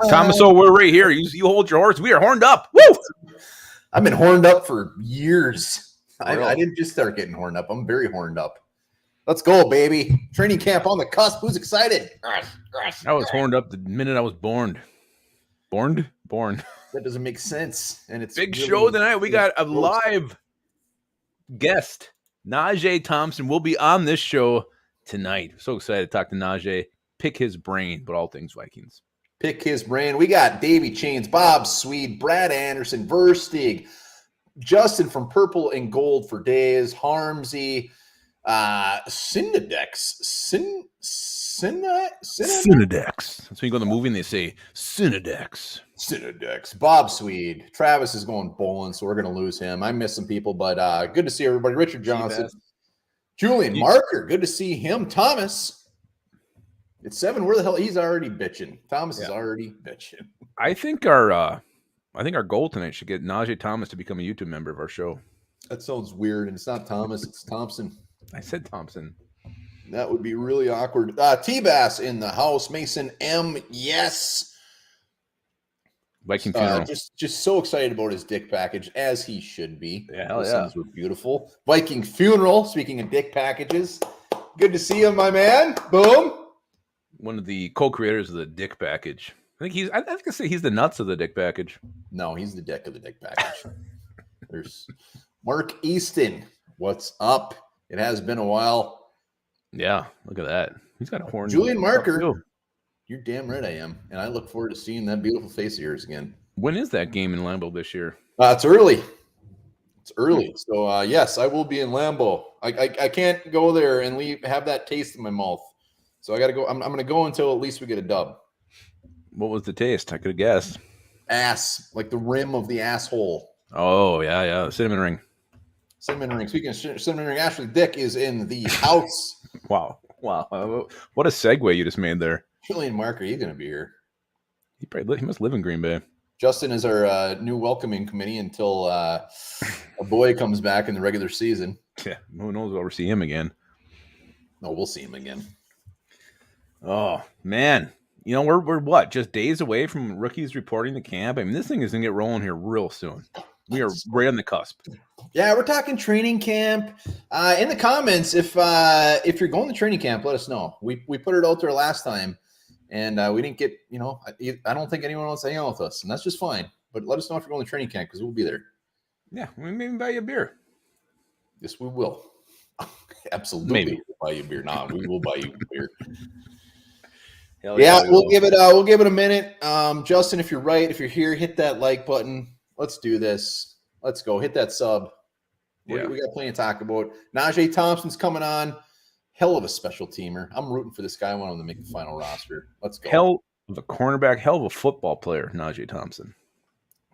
Thomas, so we're right here. You hold your horse. We are horned up. Woo! I've been horned up for years. Really? I didn't just start getting horned up. I'm very horned up. Let's go, baby. Training camp on the cusp. Who's excited? I was horned up the minute I was born. Born? That doesn't make sense. And it's Big really, show tonight. We got a gross. live guest. Najee Thompson will be on this show tonight. So excited to talk to Najee, pick his brain, but all things Vikings. Pick his brain. We got Davey Chains, Bob Swede, Brad Anderson, Verstig, Justin from Purple and Gold for Days, Harmsy, Synodex. Synodex. That's when you go to the movie and they say Synodex. Synodex. Bob Swede. Travis is going bowling, so we're going to lose him. I miss some people, but good to see everybody. Richard Johnson. Julian Marker. Good to see him. Thomas. It's 7. Where the hell? He's already bitching. Thomas is already bitching. I think our goal tonight should get Najee Thomas to become a YouTube member of our show. That sounds weird, and it's not Thomas. It's Thompson. I said Thompson. That would be really awkward. T-Bass in the house. Mason M. Yes. Viking funeral. Just so excited about his dick package, as he should be. Yeah, hell Those yeah. things were beautiful. Viking funeral. Speaking of dick packages, good to see him, my man. Boom. One of the co-creators of the dick package. I think I say he's the nuts of the dick package. No, he's the dick of the dick package. There's Mark Easton. What's up? It has been a while. Yeah, look at that. He's got a horn. Julian Marker. You're damn right I am. And I look forward to seeing that beautiful face of yours again. When is that game in Lambeau this year? It's early. It's early. So, yes, I will be in Lambeau. I can't go there and have that taste in my mouth. So I got to go. I'm going to go until at least we get a dub. What was the taste? I could have guessed. Ass, like the rim of the asshole. Oh, yeah. Cinnamon ring. Cinnamon ring. Speaking of cinnamon ring, Ashley Dick is in the house. Wow. What a segue you just made there. Julian Marker, he's going to be here. He must live in Green Bay. Justin is our new welcoming committee until a boy comes back in the regular season. Yeah, who knows if we'll ever see him again. No, we'll see him again. Oh, man. You know, we're what? Just days away from rookies reporting to camp? I mean, this thing is going to get rolling here real soon. We are right on the cusp. Yeah, we're talking training camp. In the comments, if you're going to training camp, let us know. We put it out there last time, and we didn't get, I don't think anyone wants to hang out with us, and that's just fine. But let us know if you're going to training camp, because we'll be there. Yeah, we maybe buy you a beer. Yes, we will. Absolutely. Maybe. We'll buy you a beer. Nah, we will buy you a beer. Yeah, we'll give it a minute. Justin, if you're here, hit that like button. Let's do this. Let's go. Hit that sub. Yeah. We got plenty to talk about. Najee Thompson's coming on. Hell of a special teamer. I'm rooting for this guy. I want him to make the final roster. Let's go. Hell of a cornerback, hell of a football player, Najee Thompson.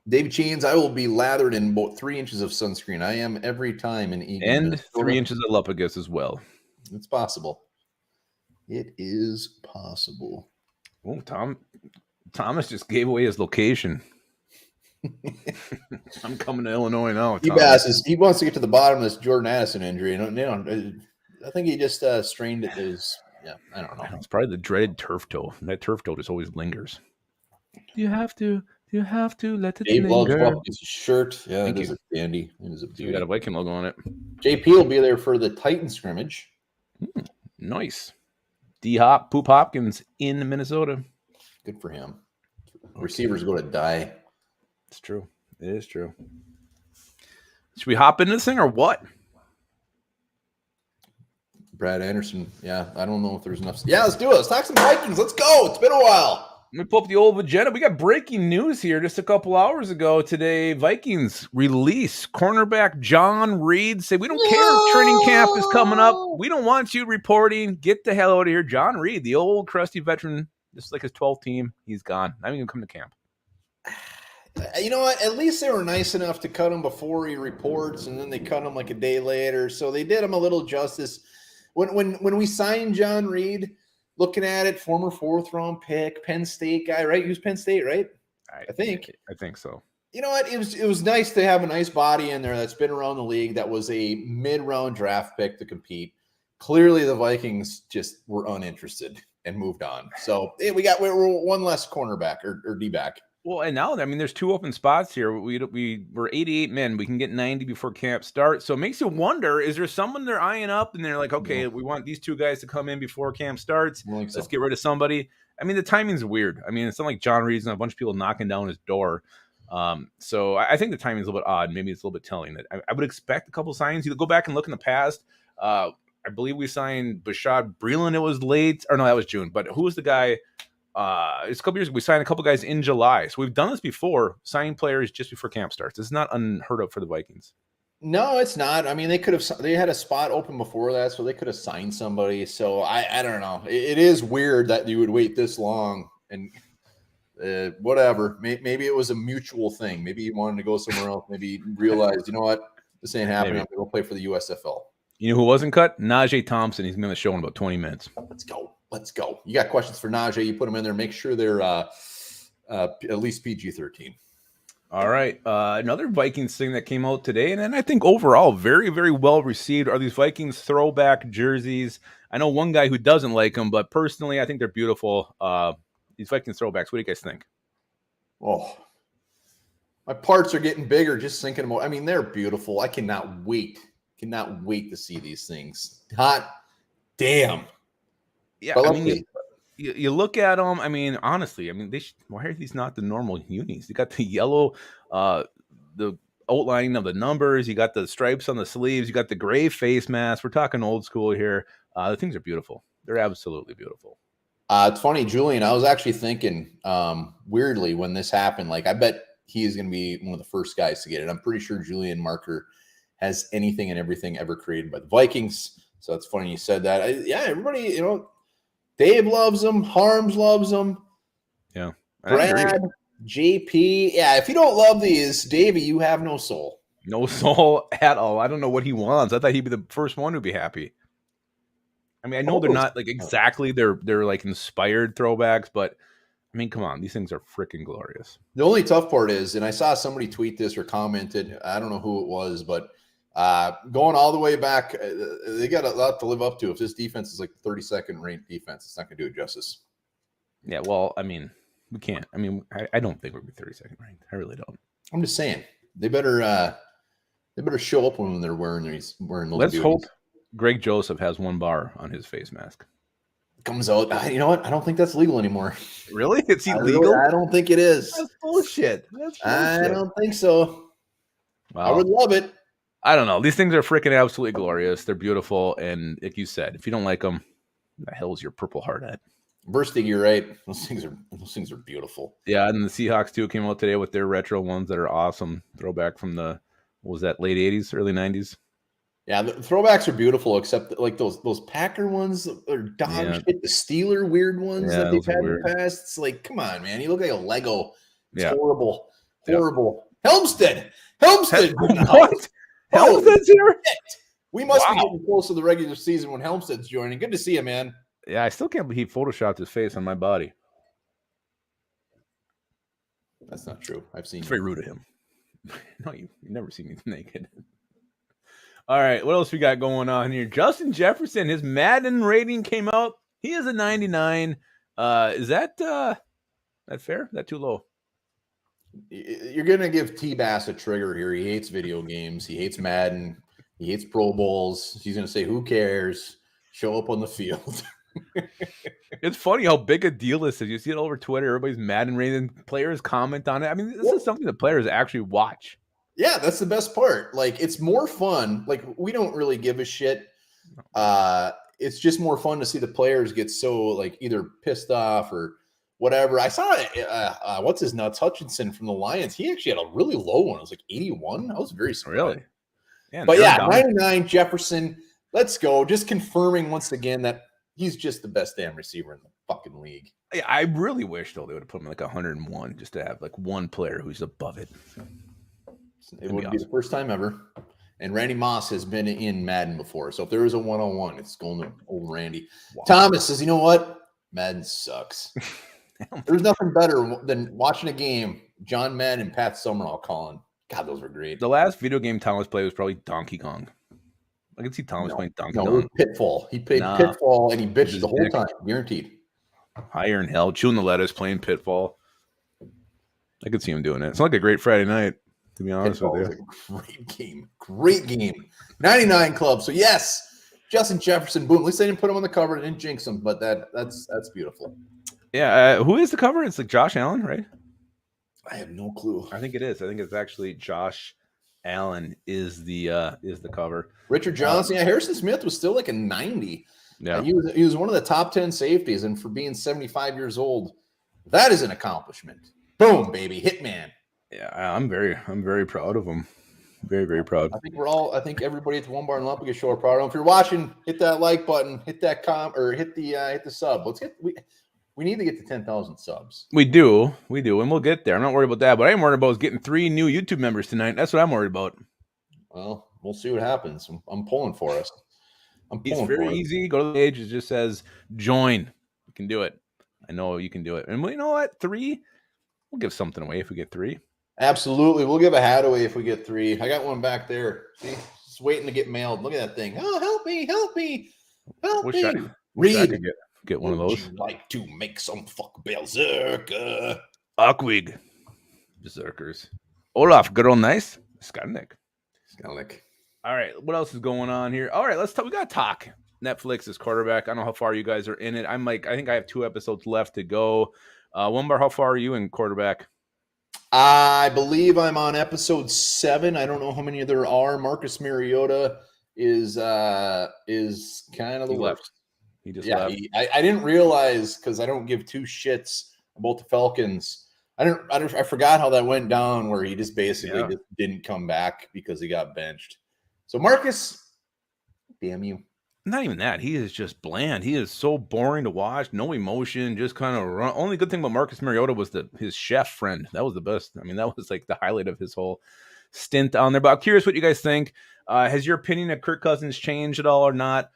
David Chains, I will be lathered in about 3 inches of sunscreen. I am every time in Eagan. And 3 inches of Lupagus as well. It's possible. It is possible. Oh, Thomas just gave away his location. I'm coming to Illinois now. He wants to get to the bottom of this Jordan Addison injury. I think he just strained it. I don't know. It's probably the dreaded turf toe. That turf toe just always lingers. You have to let it Dave linger. loves up his shirt. Yeah, it is a dandy. It is a beauty. You got a Viking logo on it. JP will be there for the Titan scrimmage. Nice. D-Hop, Poop Hopkins in Minnesota. Good for him. Okay. Receivers go to die. It's true. It is true. Should we hop into this thing or what? Brad Anderson. Yeah, I don't know if there's enough. Yeah, let's do it. Let's talk some Vikings. Let's go. It's been a while. Let me pull up the old agenda. We got breaking news here just a couple hours ago today. Vikings release cornerback John Reed. Say, we don't care if training camp is coming up. We don't want you reporting. Get the hell out of here. John Reed, the old crusty veteran, just like his 12th team, he's gone. Not even going to come to camp. You know what? At least they were nice enough to cut him before he reports, and then they cut him like a day later. So they did him a little justice. When we signed John Reed, looking at it, former 4th-round pick, Penn State guy, right? He was Penn State, right? I think so. You know what? It was nice to have a nice body in there that's been around the league. That was a mid-round draft pick to compete. Clearly, the Vikings just were uninterested. and moved on. So we're one less cornerback or D-back. Well, and now, I mean, there's 2 open spots here. We're 88 men. We can get 90 before camp starts. So it makes you wonder, is there someone they're eyeing up and they're like, okay, we want these 2 guys to come in before camp starts. Let's get rid of somebody. I mean, the timing's weird. I mean, it's not like John Reed's and a bunch of people knocking down his door. So I think the timing's a little bit odd. Maybe it's a little bit telling that I would expect a couple signings. You go back and look in the past. I believe we signed Bashad Breeland. It was late. Or no, that was June. But who was the guy? It's a couple years ago. We signed a couple guys in July. So we've done this before, signing players just before camp starts. It's not unheard of for the Vikings. No, it's not. I mean, they had a spot open before that, so they could have signed somebody. So I don't know. It is weird that you would wait this long and whatever. Maybe it was a mutual thing. Maybe he wanted to go somewhere else. Maybe he realized, you know what, this ain't happening. I'm going to go play for the USFL. You know who wasn't cut? Najee Thompson. He's going to show in about 20 minutes. Let's go. You got questions for Najee, you put them in there. Make sure they're at least PG-13. All right. Another Vikings thing that came out today, and I think overall very, very well received, are these Vikings throwback jerseys. I know one guy who doesn't like them, but personally, I think they're beautiful. These Vikings throwbacks, what do you guys think? Oh, my parts are getting bigger just thinking about. I mean, they're beautiful. I cannot wait to see these things. Hot damn. Yeah, I mean, you look at them. I mean, honestly, I mean, why are these not the normal unis? You got the yellow, the outlining of the numbers. You got the stripes on the sleeves. You got the gray face mask. We're talking old school here. The things are beautiful. They're absolutely beautiful. It's funny, Julian. I was actually thinking, weirdly, when this happened, like I bet he is going to be one of the first guys to get it. I'm pretty sure Julian Marker has anything and everything ever created by the Vikings. So it's funny you said that. Everybody, you know. Dave loves them. Harms loves them. Yeah. Brad, JP. Yeah, if you don't love these, Davey, you have no soul. No soul at all. I don't know what he wants. I thought he'd be the first one to be happy. I mean, I know they're not like exactly they're like inspired throwbacks, but I mean, come on, these things are freaking glorious. The only tough part is, and I saw somebody tweet this or commented, I don't know who it was, but going all the way back, they got a lot to live up to. If this defense is like 32nd ranked defense, it's not going to do it justice. Yeah, well, I mean, we can't. I mean, I don't think we'll be 32nd ranked. I really don't. I'm just saying they better show up when they're wearing those. Let's hope Greg Joseph has 1 bar on his face mask. Comes out. You know what? I don't think that's legal anymore. Really? It's illegal? I don't think it is. That's bullshit. I don't think so. Well, I would love it. I don't know. These things are freaking absolutely glorious. They're beautiful. And like you said, if you don't like them, the hell's your Purple Heart at? Bursting, you're right. Those things are beautiful. Yeah, and the Seahawks too came out today with their retro ones that are awesome. Throwback from the, what was that, late 80s, early 90s? Yeah, the throwbacks are beautiful, except like those Packer ones are dog shit. The Steeler weird ones that they've had in the past. It's like, come on, man. You look like a Lego. It's horrible. Horrible. Helmstead. What? Helmstead's here? We must be getting close to the regular season when Helmstead's joining. Good to see you, man. Yeah, I still can't believe he photoshopped his face on my body. That's not true. I've seen. It's very rude of him. No, you never see me naked. All right, what else we got going on here? Justin Jefferson, his Madden rating came out. He is a 99. Is that fair? Is that too low? You're going to give T-Bass a trigger here. He hates video games. He hates Madden. He hates Pro Bowls. He's going to say, who cares? Show up on the field. It's funny how big a deal this is. You see it all over Twitter. Everybody's Madden rating. Players comment on it. I mean, this is something that players actually watch. Yeah, that's the best part. Like, it's more fun. Like, we don't really give a shit. It's just more fun to see the players get so, like, either pissed off or whatever. I saw, what's his nuts, Hutchinson from the Lions. He actually had a really low one. It was like 81. I was very surprised. Really? Yeah, but yeah, 99 Jefferson. Let's go. Just confirming once again that he's just the best damn receiver in the fucking league. Yeah, I really wish, though, they would have put him like 101 just to have, like, one player who's above it. It would be the first time ever. And Randy Moss has been in Madden before. So if there is a 101, it's going to old Randy. Wow. Thomas says, you know what? Madden sucks. There's nothing better than watching a game, John Madden and Pat Summerall calling. God, those were great. The last video game Thomas played was probably Donkey Kong. I can see Thomas playing Donkey Kong. Pitfall. He played Pitfall and he bitched the whole time. Guaranteed. Higher in hell, chewing the lettuce, playing Pitfall. I could see him doing it. It's like a great Friday night, to be honest Pitfall with was you. a great game. Great game. 99 club. So yes, Justin Jefferson, boom. At least they didn't put him on the cover. They didn't jinx him, but that's beautiful. Yeah, who is the cover? It's like Josh Allen, right? I have no clue. I think it is. I think it's actually Josh Allen is the cover. Richard Johnson. Yeah, Harrison Smith was still like a 90. Yeah, he was one of the top 10 safeties, and for being 75 years old, that is an accomplishment. Boom, baby, Hitman. Yeah, I'm very proud of him. Very, very proud. I think everybody at the One Bar and Olympic show are proud of him. If you're watching, hit that like button, hit that hit the sub. We need to get to 10,000 subs. We do, and we'll get there. I'm not worried about that, but I'm worried about getting 3 new YouTube members tonight. That's what I'm worried about. Well, we'll see what happens. I'm pulling for us. It's very easy. Go to the page. It just says join. You can do it. I know you can do it. And you know what? 3, we'll give something away if we get 3. Absolutely. We'll give a hat away if we get 3. I got one back there. See, just waiting to get mailed. Look at that thing. Oh, help me. Wish I could get one of those. Would you like to make some fuck berserker? Aquig. Berserkers. Olaf, good old nice. Skarnik. All right, what else is going on here? All right, let's talk. We got to talk. Netflix's quarterback. I don't know how far you guys are in it. I think I have 2 episodes left to go. One bar, how far are you in quarterback? I believe I'm on episode 7. I don't know how many there are. Marcus Mariota is kind of the worst. He just left. I didn't realize, because I don't give 2 shits about the Falcons. I forgot how that went down, where he just basically just didn't come back because he got benched. So Marcus, damn you. Not even that. He is just bland. He is so boring to watch. No emotion. Just kind of run. Only good thing about Marcus Mariota was his chef friend. That was the best. I mean, that was like the highlight of his whole stint on there. But I'm curious what you guys think. Has your opinion of Kirk Cousins changed at all or not?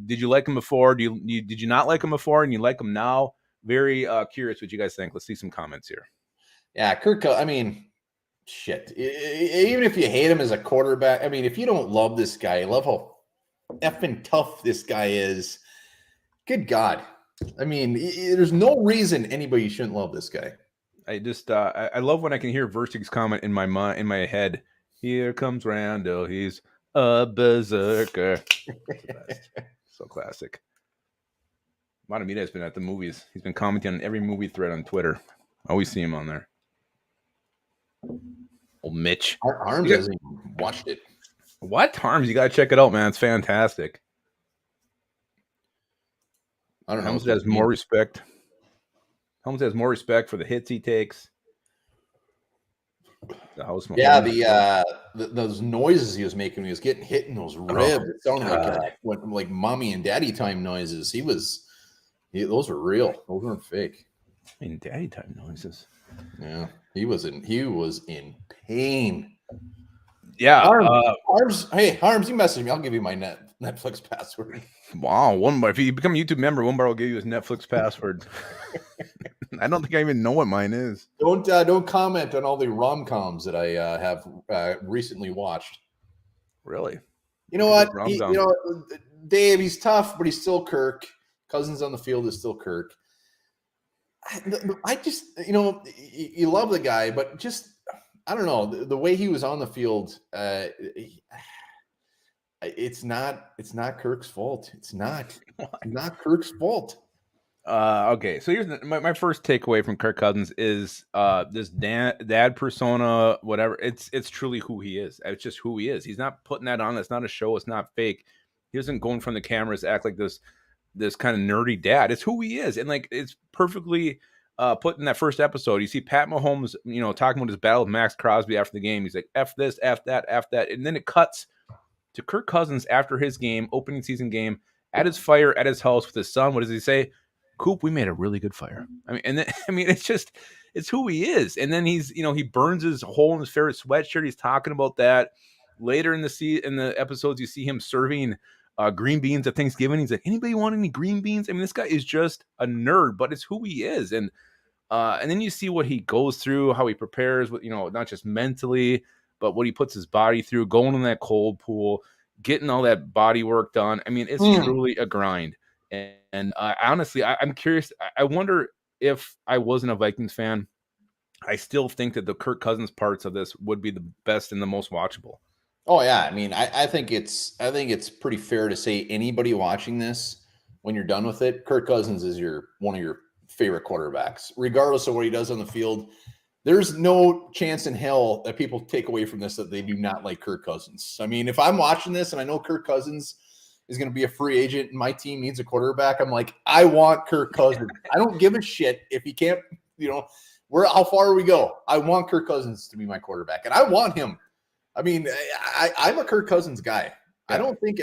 Did you like him before? Did you not like him before and you like him now? Very curious what you guys think. Let's see some comments here. Yeah, Kirk. I mean, shit. Even if you hate him as a quarterback, I mean, if you don't love this guy, you love how effing tough this guy is. Good God. I mean, there's no reason anybody shouldn't love this guy. I just I love when I can hear Versig's comment in my head. Here comes Randall. He's a berserker. So classic. Montemita has been at the movies. He's been commenting on every movie thread on Twitter. I always see him on there. Old Mitch. Arms hasn't even watched it. What? Harms? You got to check it out, man. It's fantastic. I don't know. Helms has more respect. Helms has more respect for the hits he takes. The house. Yeah, those noises he was making when he was getting hit in those ribs. It sounded like mommy and daddy time noises. Those were real. Those weren't fake. I mean, daddy time noises. Yeah, he was in pain. Yeah, Harms. Hey, Harms, you message me. I'll give you my Netflix password. Wow, One Bar. If you become a YouTube member, One Bar will give you his Netflix password. I don't think I even know what mine is. Don't comment on all the rom-coms that I have recently watched. Really? You know what? Dave, he's tough, but he's still Kirk. Cousins on the field is still Kirk. I just, you love the guy, but just, I don't know, the way he was on the field, it's not Kirk's fault. It's not Kirk's fault. Okay, so here's my first takeaway from Kirk Cousins is this dad persona, whatever. It's truly who he is. It's just who he is. He's not putting that on. It's not a show. It's not fake. He doesn't go in front of the cameras, act like this kind of nerdy dad. It's who he is, and like it's perfectly put in that first episode. You see Pat Mahomes, talking about his battle with Max Crosby after the game. He's like, F this, F that, F that. And then it cuts to Kirk Cousins after his game, opening season game, at his fire at his house with his son. What does he say? Coop, we made a really good fire. It's who he is. And then he's, he burns his hole in his favorite sweatshirt. He's talking about that. Later in the episodes, you see him serving green beans at Thanksgiving. He's like, anybody want any green beans? I mean, this guy is just a nerd, but it's who he is. And then you see what he goes through, how he prepares with, not just mentally, but what he puts his body through, going in that cold pool, getting all that body work done. I mean, it's truly a grind. And honestly, I'm curious. I wonder if I wasn't a Vikings fan, I still think that the Kirk Cousins parts of this would be the best and the most watchable. Oh yeah, I mean, I think it's pretty fair to say anybody watching this, when you're done with it, Kirk Cousins is one of your favorite quarterbacks, regardless of what he does on the field. There's no chance in hell that people take away from this that they do not like Kirk Cousins. I mean, if I'm watching this and I know Kirk Cousins is going to be a free agent and my team needs a quarterback, I'm like, I want Kirk Cousins. I don't give a shit if he can't, how far we go. I want Kirk Cousins to be my quarterback, and I want him. I mean, I'm a Kirk Cousins guy. Yeah. I don't think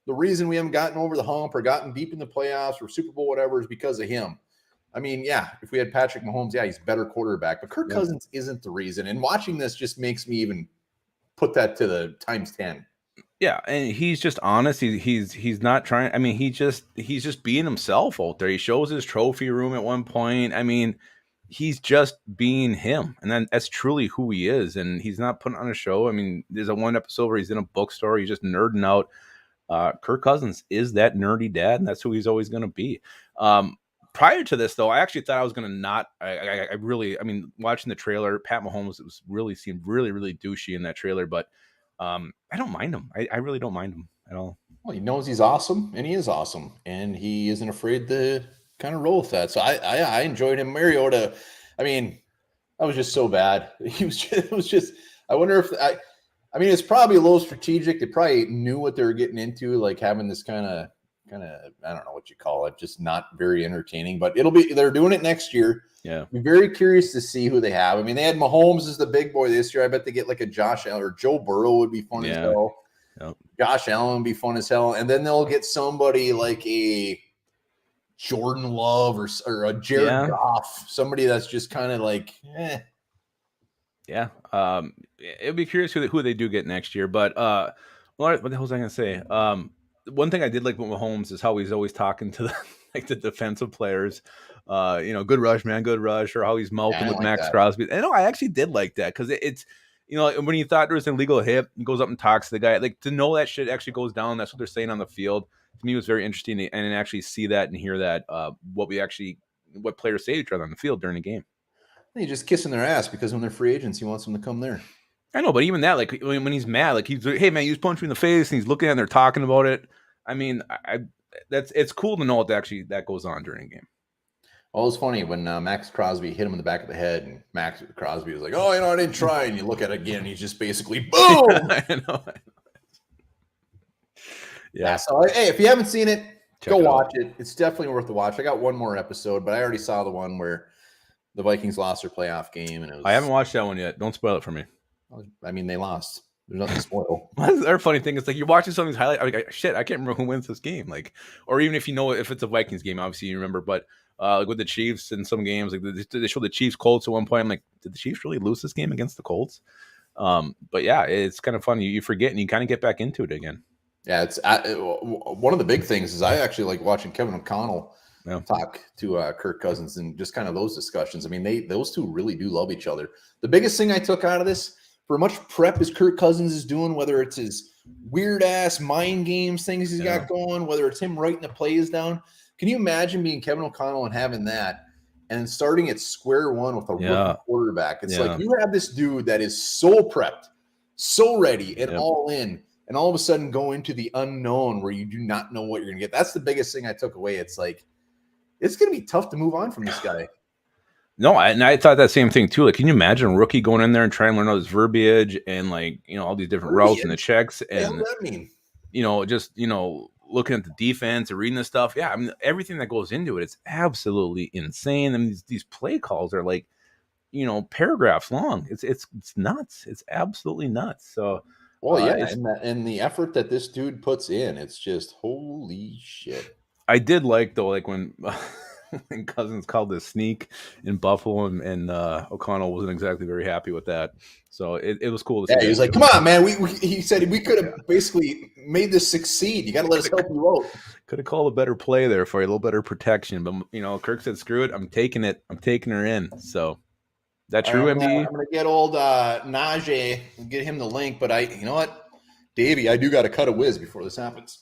the reason we haven't gotten over the hump or gotten deep in the playoffs or Super Bowl, whatever, is because of him. I mean, yeah, if we had Patrick Mahomes, yeah, he's a better quarterback, but Kirk Cousins isn't the reason. And watching this just makes me even put that to the times 10. Yeah, and he's just honest. He's not trying. I mean, he's just being himself out there. He shows his trophy room at one point. I mean, he's just being him, and that's truly who he is. And he's not putting on a show. I mean, there's a one episode where he's in a bookstore. He's just nerding out. Kirk Cousins is that nerdy dad, and that's who he's always going to be. Prior to this, though, I actually thought I was going to not. I mean, watching the trailer, Pat Mahomes, seemed really, really douchey in that trailer, but I don't mind him. I really don't mind him at all. Well, he knows he's awesome, and he is awesome, and he isn't afraid to kind of roll with that. So I enjoyed him. Mariota, I mean, that was just so bad. It was just. I wonder if I mean, it's probably a little strategic. They probably knew what they were getting into, like having this kind of I don't know what you call it, just not very entertaining. But they're doing it next year. Yeah, I'm very curious to see who they have. I mean, they had Mahomes as the big boy this year. I bet they get like a Josh Allen or Joe Burrow would be fun as hell. Yep. Josh Allen would be fun as hell, and then they'll get somebody like a Jordan Love or a Jared Goff, somebody that's just kind of like, eh. Yeah, it'd be curious who they do get next year. But what the hell was I going to say? One thing I did like with Mahomes is how he's always talking to the defensive players. Good rush, man, good rush, or how he's melting with Max Crosby. And I actually did like that because it's when you thought there was an illegal hit, he goes up and talks to the guy. Like, to know that shit actually goes down. That's what they're saying on the field. To me, it was very interesting and actually see that and hear that what players say to each other on the field during the game. He's just kissing their ass because when they're free agents, he wants them to come there. I know, but even that, like when he's mad, like he's like, hey man, you just punched me in the face, and he's looking at it and they're talking about it. I mean, it's cool to know what that goes on during a game. Well, it was funny when Max Crosby hit him in the back of the head, and Max Crosby was like, "Oh, I didn't try." And you look at it again, and he's just basically boom. I know. Yeah. So hey, if you haven't seen it, go watch it. It's definitely worth the watch. I got one more episode, but I already saw the one where the Vikings lost their playoff game, and I haven't watched that one yet. Don't spoil it for me. I mean, they lost. There's nothing to spoil. That's our funny thing. It's like you're watching something's highlight. Like, shit, I can't remember who wins this game. Like, or even if it's a Vikings game, obviously you remember. But like with the Chiefs in some games, like they showed the Chiefs Colts at one point. I'm like, did the Chiefs really lose this game against the Colts? But yeah, it's kind of fun. You forget and you kind of get back into it again. Yeah, it's one of the big things is I actually like watching Kevin O'Connell talk to Kirk Cousins and just kind of those discussions. I mean, those two really do love each other. The biggest thing I took out of this, for much prep as Kirk Cousins is doing, whether it's his weird ass mind games things he's got going, whether it's him writing the plays down. Can you imagine being Kevin O'Connell and having that and starting at square one with a rookie quarterback? It's like you have this dude that is so prepped, so ready, and all in. And all of a sudden go into the unknown where you do not know what you're going to get. That's the biggest thing I took away. It's like, it's going to be tough to move on from this guy. No, I thought that same thing too. Like, can you imagine a rookie going in there and trying to learn all this verbiage and all these different routes and the checks and what does that mean? Looking at the defense and reading this stuff. Yeah, I mean, everything that goes into it, it's absolutely insane. I mean, these play calls are like, paragraphs long. It's nuts. It's absolutely nuts. So. Well, yeah, and the effort that this dude puts in, it's just holy shit. I did like though, like when Cousins called this sneak in Buffalo, and O'Connell wasn't exactly very happy with that. So it was cool to see. He was like, "Come on, man! He said we could have basically made this succeed. You got to let us help you out." Could have called a better play there for you, a little better protection. But Kirk said, "Screw it, I'm taking it. I'm taking her in." So. That true, MD? I'm going to get old Najee and get him the link. But you know what, Davey, I do got to cut a whiz before this happens.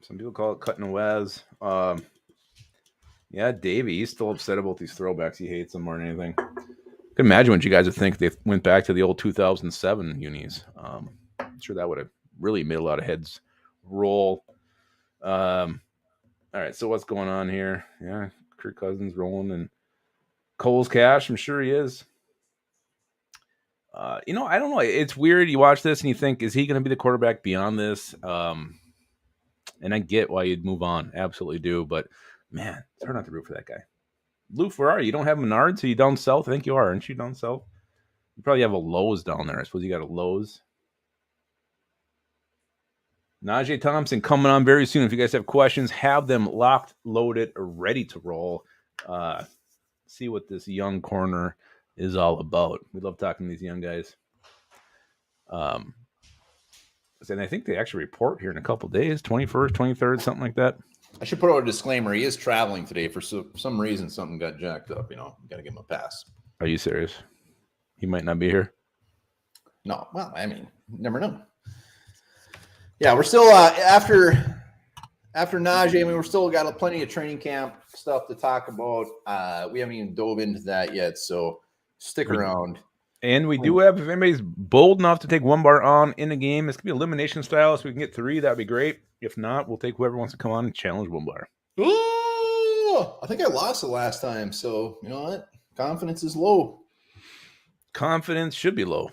Some people call it cutting a Waz. Yeah, Davey, he's still upset about these throwbacks. He hates them more than anything. I can imagine what you guys would think if they went back to the old 2007 unis. I'm sure that would have really made a lot of heads roll. All right, so what's going on here? Yeah, Kirk Cousins rolling and Cole's cash. I'm sure he is. I don't know. It's weird. You watch this and you think, is he going to be the quarterback beyond this? And I get why you'd move on. Absolutely do. But, man, it's hard not to root for that guy. Loof, where are you? You don't have Menards? Are you down south? I think you are. Aren't you down south? You probably have a Lowe's down there. I suppose you got a Lowe's. Najee Thompson coming on very soon. If you guys have questions, have them locked, loaded, or ready to roll. See what this young corner is all about. We love talking to these young guys. And I think they actually report here in a couple days, 21st, 23rd, something like that. I should put out a disclaimer. He is traveling today. For some reason, something got jacked up. You got to give him a pass. Are you serious? He might not be here? No. Well, I mean, never know. Yeah, we're still after Najee. I mean, we're still got plenty of training camp stuff to talk about. We haven't even dove into that yet, so stick around. And we do have, if anybody's bold enough to take one bar on in the game, this could be elimination style, so we can get 3. That'd be great. If not, we'll take whoever wants to come on and challenge one bar. Oh, I think I lost the last time, so you know what? Confidence is low. Confidence should be low.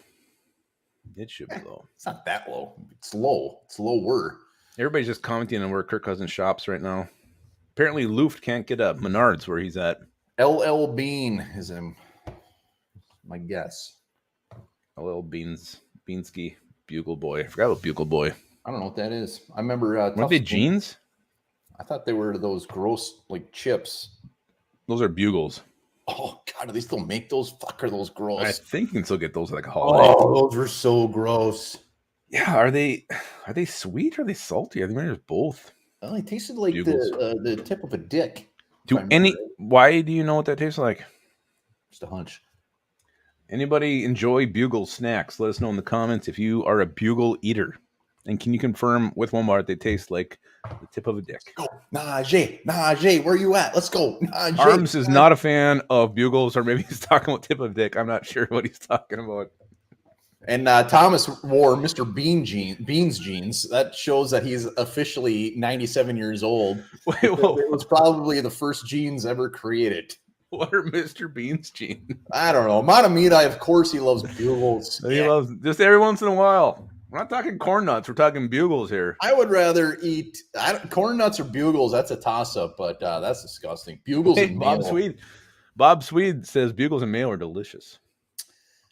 It should be low. It's not that low. It's low. It's lower. Everybody's just commenting on where Kirk Cousins shops right now. Apparently, Luft can't get up. Menards, where he's at. LL Bean is him. My guess. LL Beansky, Bugle Boy. I forgot about Bugle Boy. I don't know what that is. I remember. Weren't they jeans? I thought they were those gross chips. Those are Bugles. Oh God, do they still make those? Fuck, are those gross? I think you can still get those like a holiday. Oh, those were so gross. Yeah, are they sweet or are they salty? I think they're both. Well, they tasted like the tip of a dick. Why do you know what that tastes like? Just a hunch. Anybody enjoy Bugle snacks? Let us know in the comments if you are a Bugle eater. And can you confirm with one bar they taste like the tip of a dick? Go, Najee, where you at? Let's go, Najee. Arms is not a fan of Bugles, or maybe he's talking about tip of dick. I'm not sure what he's talking about. And Thomas wore Mr. Bean's jeans. That shows that he's officially 97 years old. Wait, it was probably the first jeans ever created. What are Mr. Bean's jeans? I don't know. Matamida, of course, he loves Bugles. He loves just every once in a while. We're not talking corn nuts. We're talking Bugles here. I would rather eat corn nuts or Bugles. That's a toss-up, but that's disgusting. Bugles and mayo. Bob Swede says Bugles and mayo are delicious.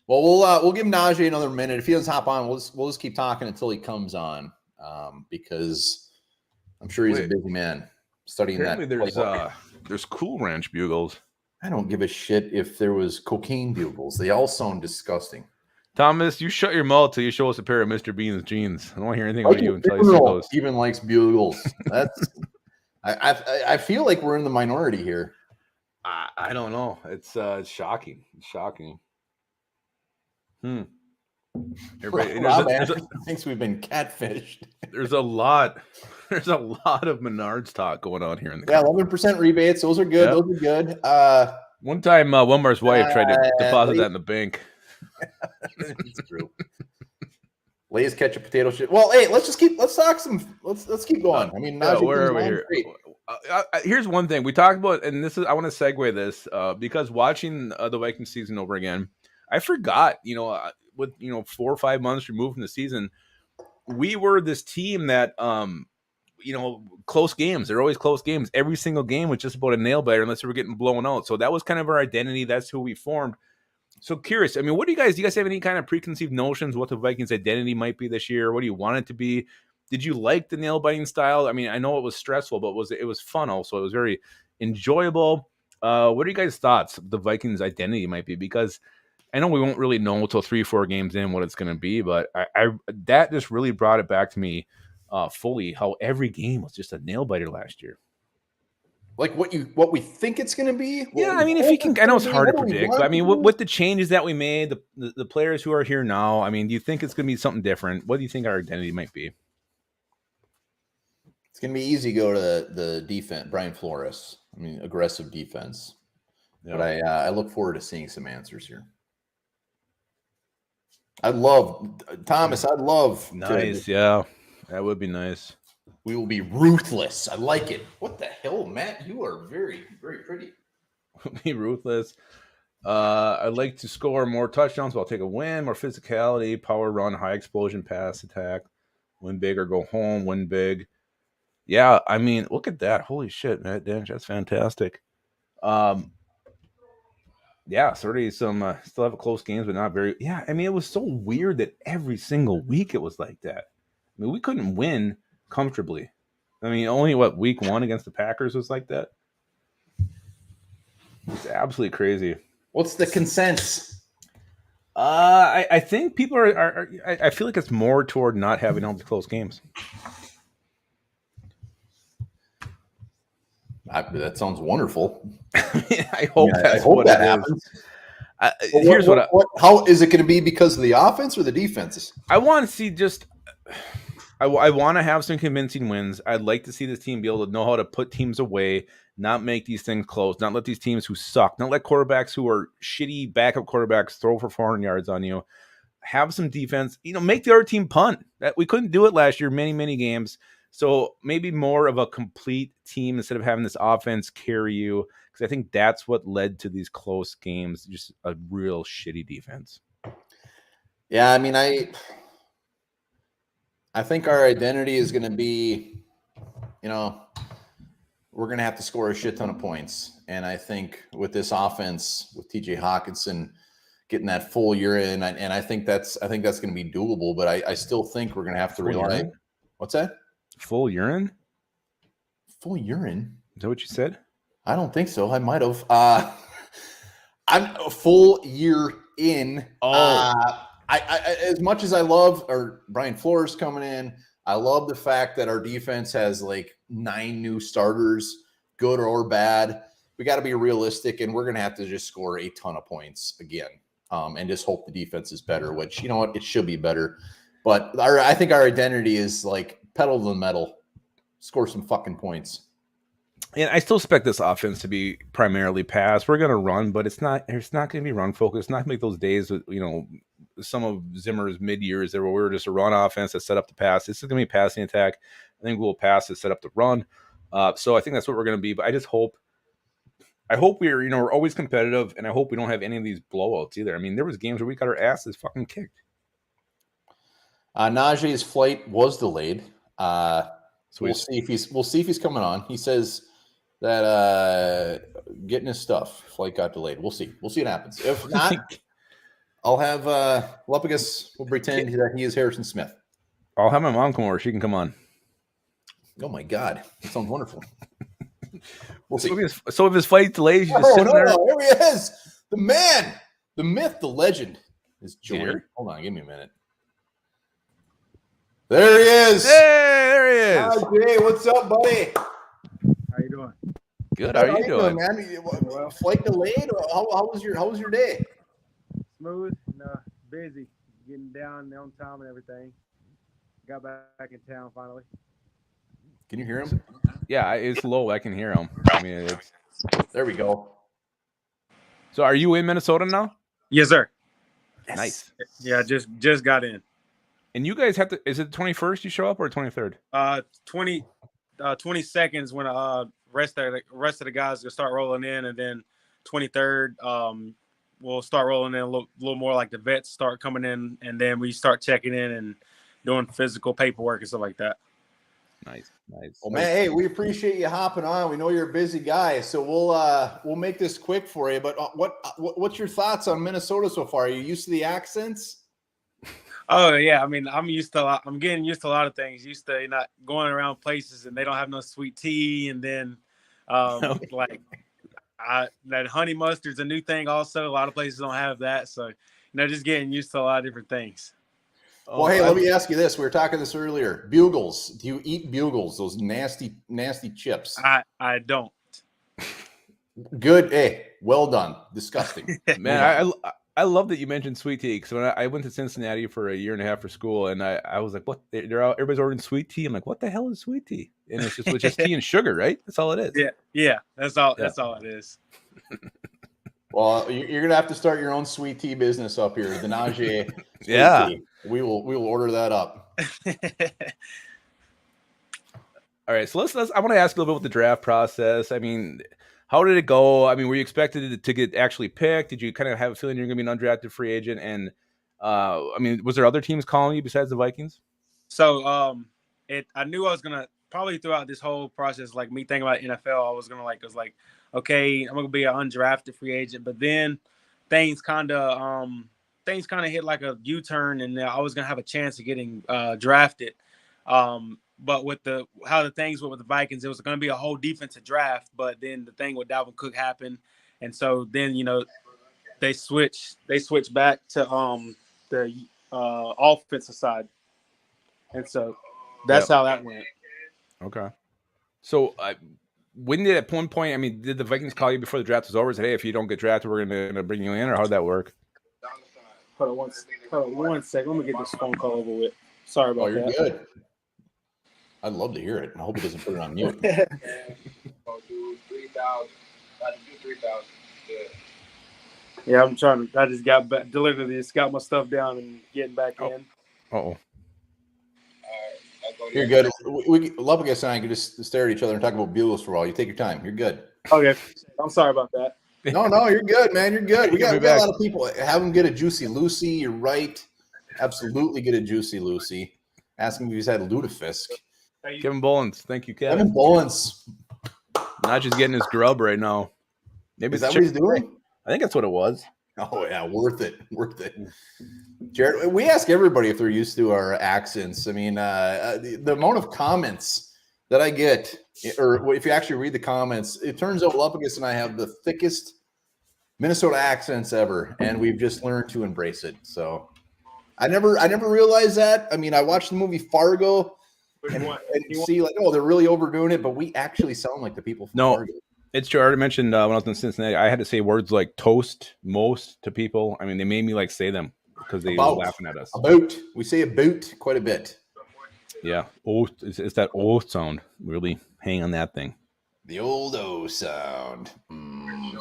Well, we'll give Najee another minute. If he doesn't hop on, we'll just keep talking until he comes on, because I'm sure he's a busy man studying Apparently that. There's Cool Ranch Bugles. I don't give a shit if there was cocaine Bugles. They all sound disgusting. Thomas, you shut your mouth till you show us a pair of Mr. Bean's jeans. I don't want to hear anything about you until you see those. Even likes Bugles. That's. I feel like we're in the minority here. I don't know. It's shocking. It's shocking. Everybody thinks we've been catfished. There's a lot of Menards talk going on here in the 11% rebates. Those are good. Yep. Those are good. One time, Wilmar's wife tried to deposit that in the bank. It's true. Lay's ketchup potato shit. Well, hey, let's keep going. I mean, where are we here? Here's one thing we talked about, and I want to segue this because watching the Vikings season over again, I forgot, with 4 or 5 months removed from the season, we were this team that close games. They're always close games. Every single game was just about a nail biter unless we were getting blown out. So that was kind of our identity. That's who we formed. So curious. I mean, do you guys have any kind of preconceived notions what the Vikings identity might be this year? What do you want it to be? Did you like the nail biting style? I mean, I know it was stressful, but it was fun also. It was very enjoyable. What are you guys' thoughts the Vikings identity might be? Because I know we won't really know until 3-4 games in what it's going to be, but I that just really brought it back to me fully how every game was just a nail biter last year. Like what we think it's going to be? Yeah, I mean, if you can, I know it's hard to predict, but I mean, with the changes that we made, the players who are here now, I mean, do you think it's going to be something different? What do you think our identity might be? going to be easy to go to the defense, Brian Flores. I mean, aggressive defense. Yeah. But I look forward to seeing some answers here. I'd love nice. Yeah, that would be nice. We will be ruthless. I like it. What the hell, Matt? You are very, very pretty. Be ruthless. I'd like to score more touchdowns, but I'll take a win, more physicality, power run, high explosion pass attack, win big or go home, win big. Yeah, I mean, look at that. Holy shit, Matt Dench, that's fantastic. Yeah, certainly some still have a close games, but not very. Yeah, I mean, it was so weird that every single week it was like that. I mean, we couldn't win comfortably. I mean, only week 1 against the Packers was like that. It's absolutely crazy. What's the consensus? I think people are I feel like it's more toward not having all the close games. That sounds wonderful. I hope that happens. Here's how is it going to be, because of the offense or the defenses? I want to see I want to have some convincing wins. I'd like to see this team be able to know how to put teams away, not make these things close, not let these teams who suck, not let quarterbacks who are shitty backup quarterbacks throw for 400 yards on you. Have some defense, make the other team punt. That we couldn't do it last year, many games. So maybe more of a complete team instead of having this offense carry you, because I think that's what led to these close games, just a real shitty defense. Yeah, I mean, I think our identity is going to be, we're going to have to score a shit ton of points. And I think with this offense, with TJ Hawkinson getting that full year in, and I think that's going to be doable, but I still think we're going to have to rely. Urine? What's that? Full urine? Full urine? Is that what you said? I don't think so. I might have. I'm a full year in. I as much as I love Brian Flores coming in, I love the fact that our defense has like 9 new starters, good or bad. We got to be realistic, and we're going to have to just score a ton of points again, and just hope the defense is better, which, you know what, it should be better. But I think our identity is like pedal to the metal, score some fucking points. And I still expect this offense to be primarily pass. We're going to run, but it's not going to be run focused. It's not going to make those days with, some of Zimmer's mid-years there where we were just a run offense that set up the pass. This is going to be a passing attack. I think we'll pass to set up the run. So I think that's what we're going to be. But I hope we're, we're always competitive, and I hope we don't have any of these blowouts either. I mean, there was games where we got our asses fucking kicked. Najee's flight was delayed. So we'll see if he's coming on. He says that getting his stuff, flight got delayed. We'll see what happens. If not, I'll have Lepigus will pretend that he is Harrison Smith. I'll have my mom come over. She can come on. Oh my God, that sounds wonderful. We'll see. So if his flight delays, you just sit there. There he is, the man, the myth, the legend is joined. Hold on, give me a minute. There he is. Hey, there he is. Hi, Jay. What's up, buddy? How you doing? Good. How are you doing, man? Flight delayed? Or how was your day? Smooth and busy, getting down on time and everything. Got back in town finally. Can you hear him? Yeah, it's low. I can hear him. I mean, there we go. So, are you in Minnesota now? Yes, sir. Yes. Nice. Yeah, just got in. And you guys have to, is it the 21st you show up or 23rd? 20 seconds when rest of the guys will start rolling in, and then 23rd we'll start rolling in a little more, like the vets start coming in, and then we start checking in and doing physical paperwork and stuff like that. Nice. Well, man, hey, we appreciate you hopping on. We know you're a busy guy, so we'll make this quick for you. But what's your thoughts on Minnesota so far? Are you used to the accents? Oh yeah, I mean, I'm getting used to a lot of things. Used to not going around places and they don't have no sweet tea, and then that honey mustard's a new thing. Also, a lot of places don't have that, so just getting used to a lot of different things. Well, hey, let me ask you this. We were talking this earlier. Bugles. Do you eat Bugles? Those nasty chips. I don't. Good. Hey, well done. Disgusting. Man, I I love that you mentioned sweet tea because when I went to Cincinnati for a year and a half for school, and I was like, "What? They're all, everybody's ordering sweet tea." I'm like, "What the hell is sweet tea?" And it's just tea and sugar, right? That's all it is. Yeah. That's all. Yeah. That's all it is. Well, you're gonna have to start your own sweet tea business up here, the Najee sweet tea. We will order that up. All right, so let's. I want to ask a little bit about the draft process. I mean, how did it go? I mean, were you expected to get actually picked? Did you kind of have a feeling you're going to be an undrafted free agent? And I mean, was there other teams calling you besides the Vikings? So, I knew I was gonna probably throughout this whole process, like me thinking about NFL, I was okay, I'm gonna be an undrafted free agent. But then things kind of hit like a U-turn, and I was gonna have a chance of getting drafted. But with how the things went with the Vikings, it was going to be a whole defensive draft. But then the thing with Dalvin Cook happened, and so then they switched back to the offensive side, and so that's how that went. Okay. So when did at one point? I mean, did the Vikings call you before the draft was over? Said, "Hey, if you don't get drafted, we're going to bring you in," or how did that work? Hold on one second. Let me get this phone call over with. Sorry about that. You're good. I'd love to hear it. I hope he doesn't put it on mute. Yeah, I'm trying to. I just got back, literally just got my stuff down and getting back in. Oh. You're good. Lubbock and I can just stare at each other and talk about Bugles for a while. You take your time. You're good. Okay. I'm sorry about that. No, you're good, man. You're good. We got a lot of people. Have them get a Juicy Lucy. You're right. Absolutely get a Juicy Lucy. Ask him if he's had lutefisk. Kevin Bolins. Thank you, Kevin. Kevin Bolins. Not just getting his grub right now. Maybe is that what he's doing? I think that's what it was. Oh, yeah. Worth it. Jared, we ask everybody if they're used to our accents. I mean, the amount of comments that I get, or if you actually read the comments, it turns out Luppagus and I have the thickest Minnesota accents ever, and we've just learned to embrace it. So I never realized that. I mean, I watched the movie Fargo and see like, oh, they're really overdoing it, but we actually sound like the people from Fargo. It's true. I already mentioned when I was in Cincinnati, I had to say words like toast, most to people. I mean, they made me like say them because they were laughing at us. About. We say about quite a bit. Yeah. Oath. It's that oath sound. Really hang on that thing. The old O sound.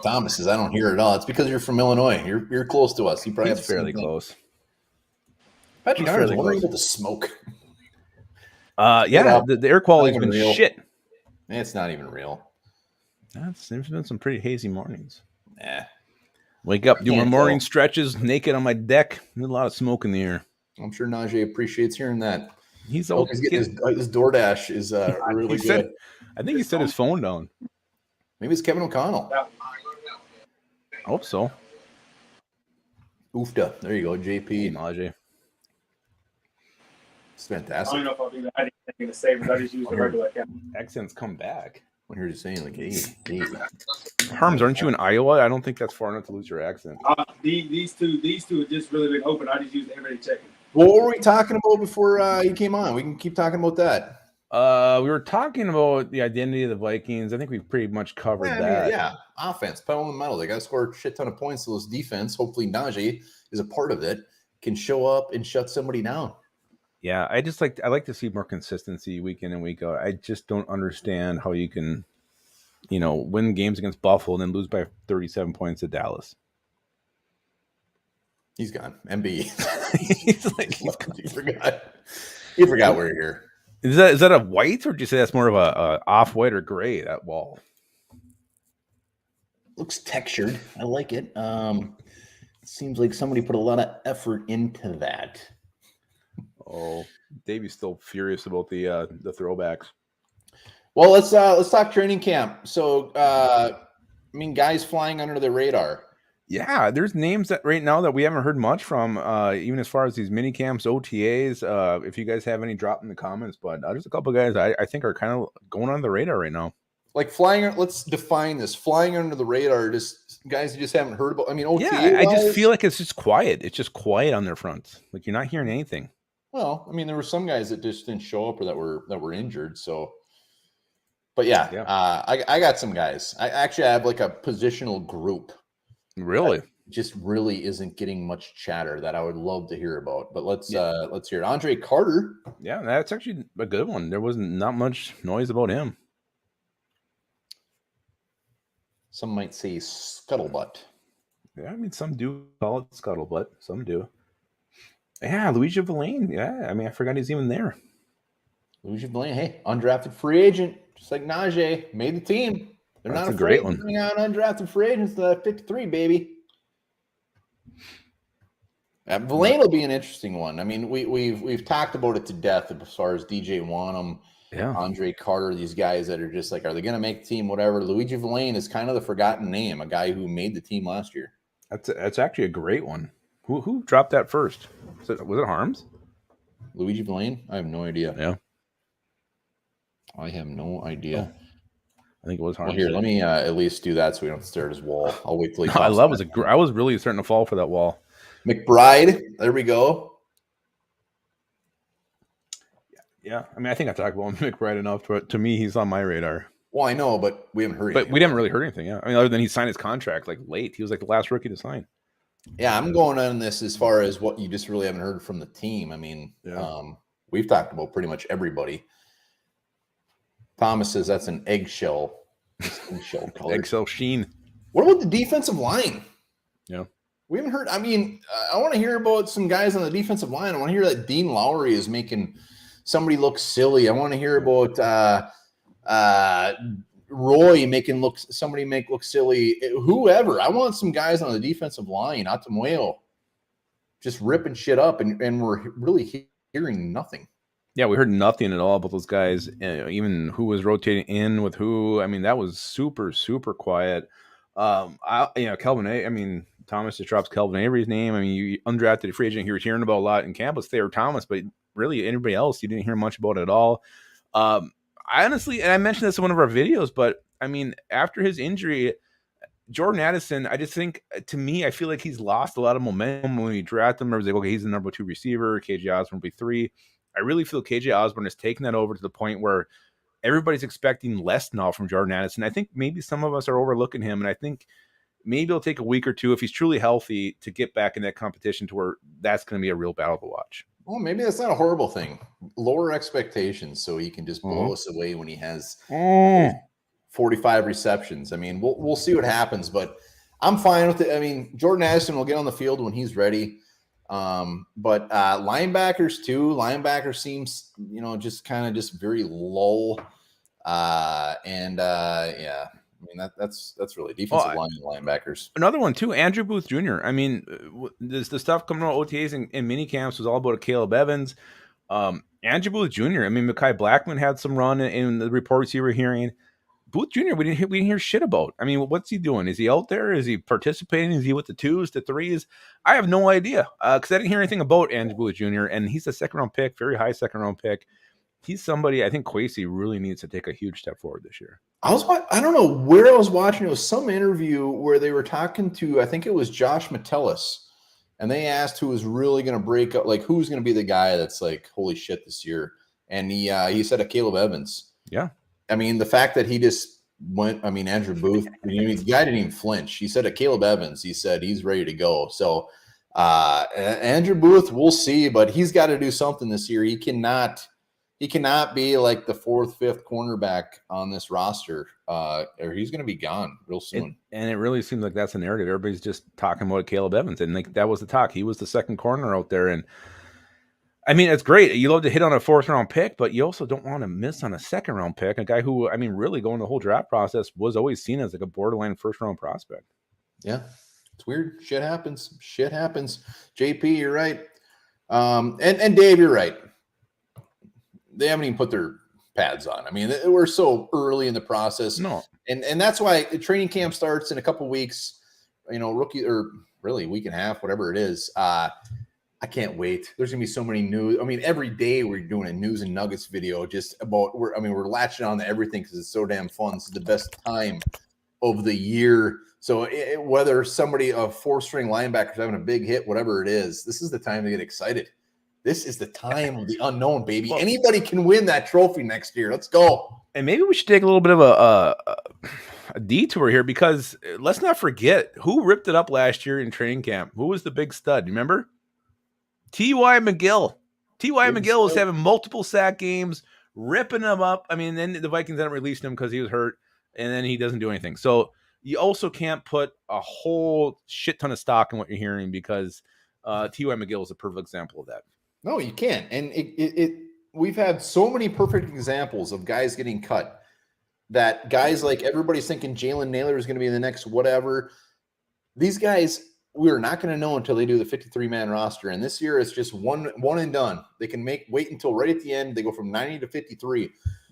Thomas says, I don't hear it at all. It's because you're from Illinois. You're close to us. You probably have fairly close. Patrick Hunter's wondering about the smoke. Yeah, the air quality's been shit. It's not even real. There's been some pretty hazy mornings. Yeah. Wake up, do my morning stretches naked on my deck. There's a lot of smoke in the air. I'm sure Najee appreciates hearing that. He's getting his DoorDash is really good. I think he set his phone down. Maybe it's Kevin O'Connell. I hope so. Oofda. There you go, JP. Najee. It's fantastic. I don't know if I'll do that. I didn't save it. I just use the regular account. Accents come back. What are you saying? Like, hey. Harms, aren't you in Iowa? I don't think that's far enough to lose your accent. These two have just really been open. I just use everyday checking. What were we talking about before you came on? We can keep talking about that. We were talking about the identity of the Vikings. I think we pretty much covered that. Yeah, offense, pedal to the metal. They got to score a shit ton of points to those defense. Hopefully, Najee is a part of it. Can show up and shut somebody down. Yeah, I like to see more consistency week in and week out. I just don't understand how you can, win games against Buffalo and then lose by 37 points to Dallas. He's gone. MB. He's He forgot we're here. Is that a white, or did you say that's more of a off-white or gray, that wall? Looks textured. I like it. Seems like somebody put a lot of effort into that. Oh, Davey's still furious about the throwbacks. Well, let's talk training camp. So, guys flying under the radar. Yeah, there's names that right now that we haven't heard much from, even as far as these mini camps, OTAs. If you guys have any, drop in the comments. But there's a couple of guys I think are kind of going on the radar right now. Like flying. Let's define this. Flying under the radar. Just guys you just haven't heard about. I mean, OTA. Yeah, I just feel like it's just quiet. It's just quiet on their fronts. Like you're not hearing anything. Well, I mean, there were some guys that just didn't show up or that were injured. So, but yeah. I got some guys. I have like a positional group. Really? just really isn't getting much chatter that I would love to hear about. But let's hear it. Andre Carter. Yeah, that's actually a good one. There wasn't not much noise about him. Some might say scuttlebutt. Yeah, I mean, some do call it scuttlebutt. Some do. Yeah, Luigi Villain. Yeah, I mean, I forgot he's even there. Luigi Villain, hey, undrafted free agent, just like Najee, made the team. They're not afraid to bring out undrafted free agents to 53, baby. Villain will be an interesting one. I mean, we've talked about it to death as far as DJ Wanham, Andre Carter, these guys that are just like, are they going to make the team? Whatever. Luigi Villain is kind of the forgotten name, a guy who made the team last year. That's actually a great one. Who dropped that first? Was it Harms? Luigi Villain? I have no idea. Yeah. I have no idea. Oh, I think it was Harms. Well, here, let me at least do that so we don't stare at his wall. I'll wait till he I was really starting to fall for that wall. McBride. There we go. Yeah. I mean, I think I talked about McBride enough, but to me, he's on my radar. Well, I know, but we haven't heard anything. But we haven't really heard anything, yeah. I mean, other than he signed his contract like late. He was like the last rookie to sign. Yeah, I'm going on this as far as what you just really haven't heard from the team. I mean, we've talked about pretty much everybody. Thomas says that's an eggshell color. Eggshell sheen. What about the defensive line? Yeah. We haven't heard. I mean, I want to hear about some guys on the defensive line. I want to hear that Dean Lowry is making somebody look silly. I want to hear about Roy making somebody look silly. Whoever. I want some guys on the defensive line. Atamueo just ripping shit up, and we're really hearing nothing. Yeah, we heard nothing at all about those guys, even who was rotating in with who. I mean, that was super, super quiet. Kelvin A. I mean, Thomas just drops Kelvin Avery's name. I mean, you undrafted free agent, you were hearing about a lot in campus there, Thomas, but really anybody else, you didn't hear much about it at all. I honestly, and I mentioned this in one of our videos, but I mean, after his injury, Jordan Addison, I just think, to me, I feel like he's lost a lot of momentum when we draft him. I was like, okay, he's the number 2 receiver. KJ Osborne will be 3. I really feel KJ Osborne has taken that over to the point where everybody's expecting less now from Jordan Addison. I think maybe some of us are overlooking him, and I think maybe it'll take a week or two if he's truly healthy to get back in that competition to where that's going to be a real battle to watch. Well, maybe that's not a horrible thing. Lower expectations so he can just blow us away when he has 45 receptions. I mean, we'll see what happens, but I'm fine with it. I mean, Jordan Addison will get on the field when he's ready. But linebackers too. Linebacker seems, just kind of just very low. Yeah, I mean that's really defensive line and linebackers. Another one too, Andrew Booth Jr. I mean, the stuff coming out OTAs and mini camps was all about Caleb Evans. Andrew Booth Jr. I mean, Mekhi Blackman had some run in the reports you were hearing. Booth Jr. we didn't hear shit about. I mean, what's he doing? Is he out there? Is he participating? Is he with the 2s, the 3s? I have no idea because I didn't hear anything about Andrew Booth Jr. And he's a second-round pick, very high second-round pick. He's somebody I think Kwesi really needs to take a huge step forward this year. I don't know where I was watching. It was some interview where they were talking to, I think it was Josh Metellus, and they asked who was really going to break up, like who's going to be the guy that's like, holy shit, this year. And he said Caleb Evans. Yeah. I mean, the fact that he just went, I mean, Andrew Booth, the guy didn't even flinch. He said Caleb Evans, he said he's ready to go. So Andrew Booth, we'll see, but he's got to do something this year. He cannot be like the 4th, 5th cornerback on this roster, or he's going to be gone real soon. And it really seems like that's the narrative. Everybody's just talking about Caleb Evans, and like that was the talk. He was the second corner out there, and I mean, it's great. You love to hit on a 4th-round pick, but you also don't want to miss on a 2nd-round pick, a guy who, I mean, really going the whole draft process was always seen as like a borderline 1st-round prospect. Yeah, it's weird. Shit happens. JP, you're right. And Dave, you're right. They haven't even put their pads on. I mean, we're so early in the process. No. And that's why the training camp starts in a couple weeks, rookie or really a week and a half, whatever it is. I can't wait. There's going to be so many news. I mean, every day we're doing a news and nuggets video just about, we're latching on to everything because it's so damn fun. It's the best time of the year. So whether somebody, a 4th-string linebacker is having a big hit, whatever it is, this is the time to get excited. This is the time of the unknown, baby. Anybody can win that trophy next year. Let's go. And maybe we should take a little bit of a detour here because let's not forget who ripped it up last year in training camp. Who was the big stud? Remember? T.Y. McGill. T.Y. McGill was having multiple sack games, ripping them up. I mean, then the Vikings hadn't released him because he was hurt, and then he doesn't do anything. So you also can't put a whole shit ton of stock in what you're hearing because T.Y. McGill is a perfect example of that. No, you can't. And we've had so many perfect examples of guys getting cut that guys like everybody's thinking Jalen Naylor is going to be the next whatever. These guys, we are not going to know until they do the 53-man roster. And this year it's just one and done. They can wait until right at the end. They go from 90 to 53.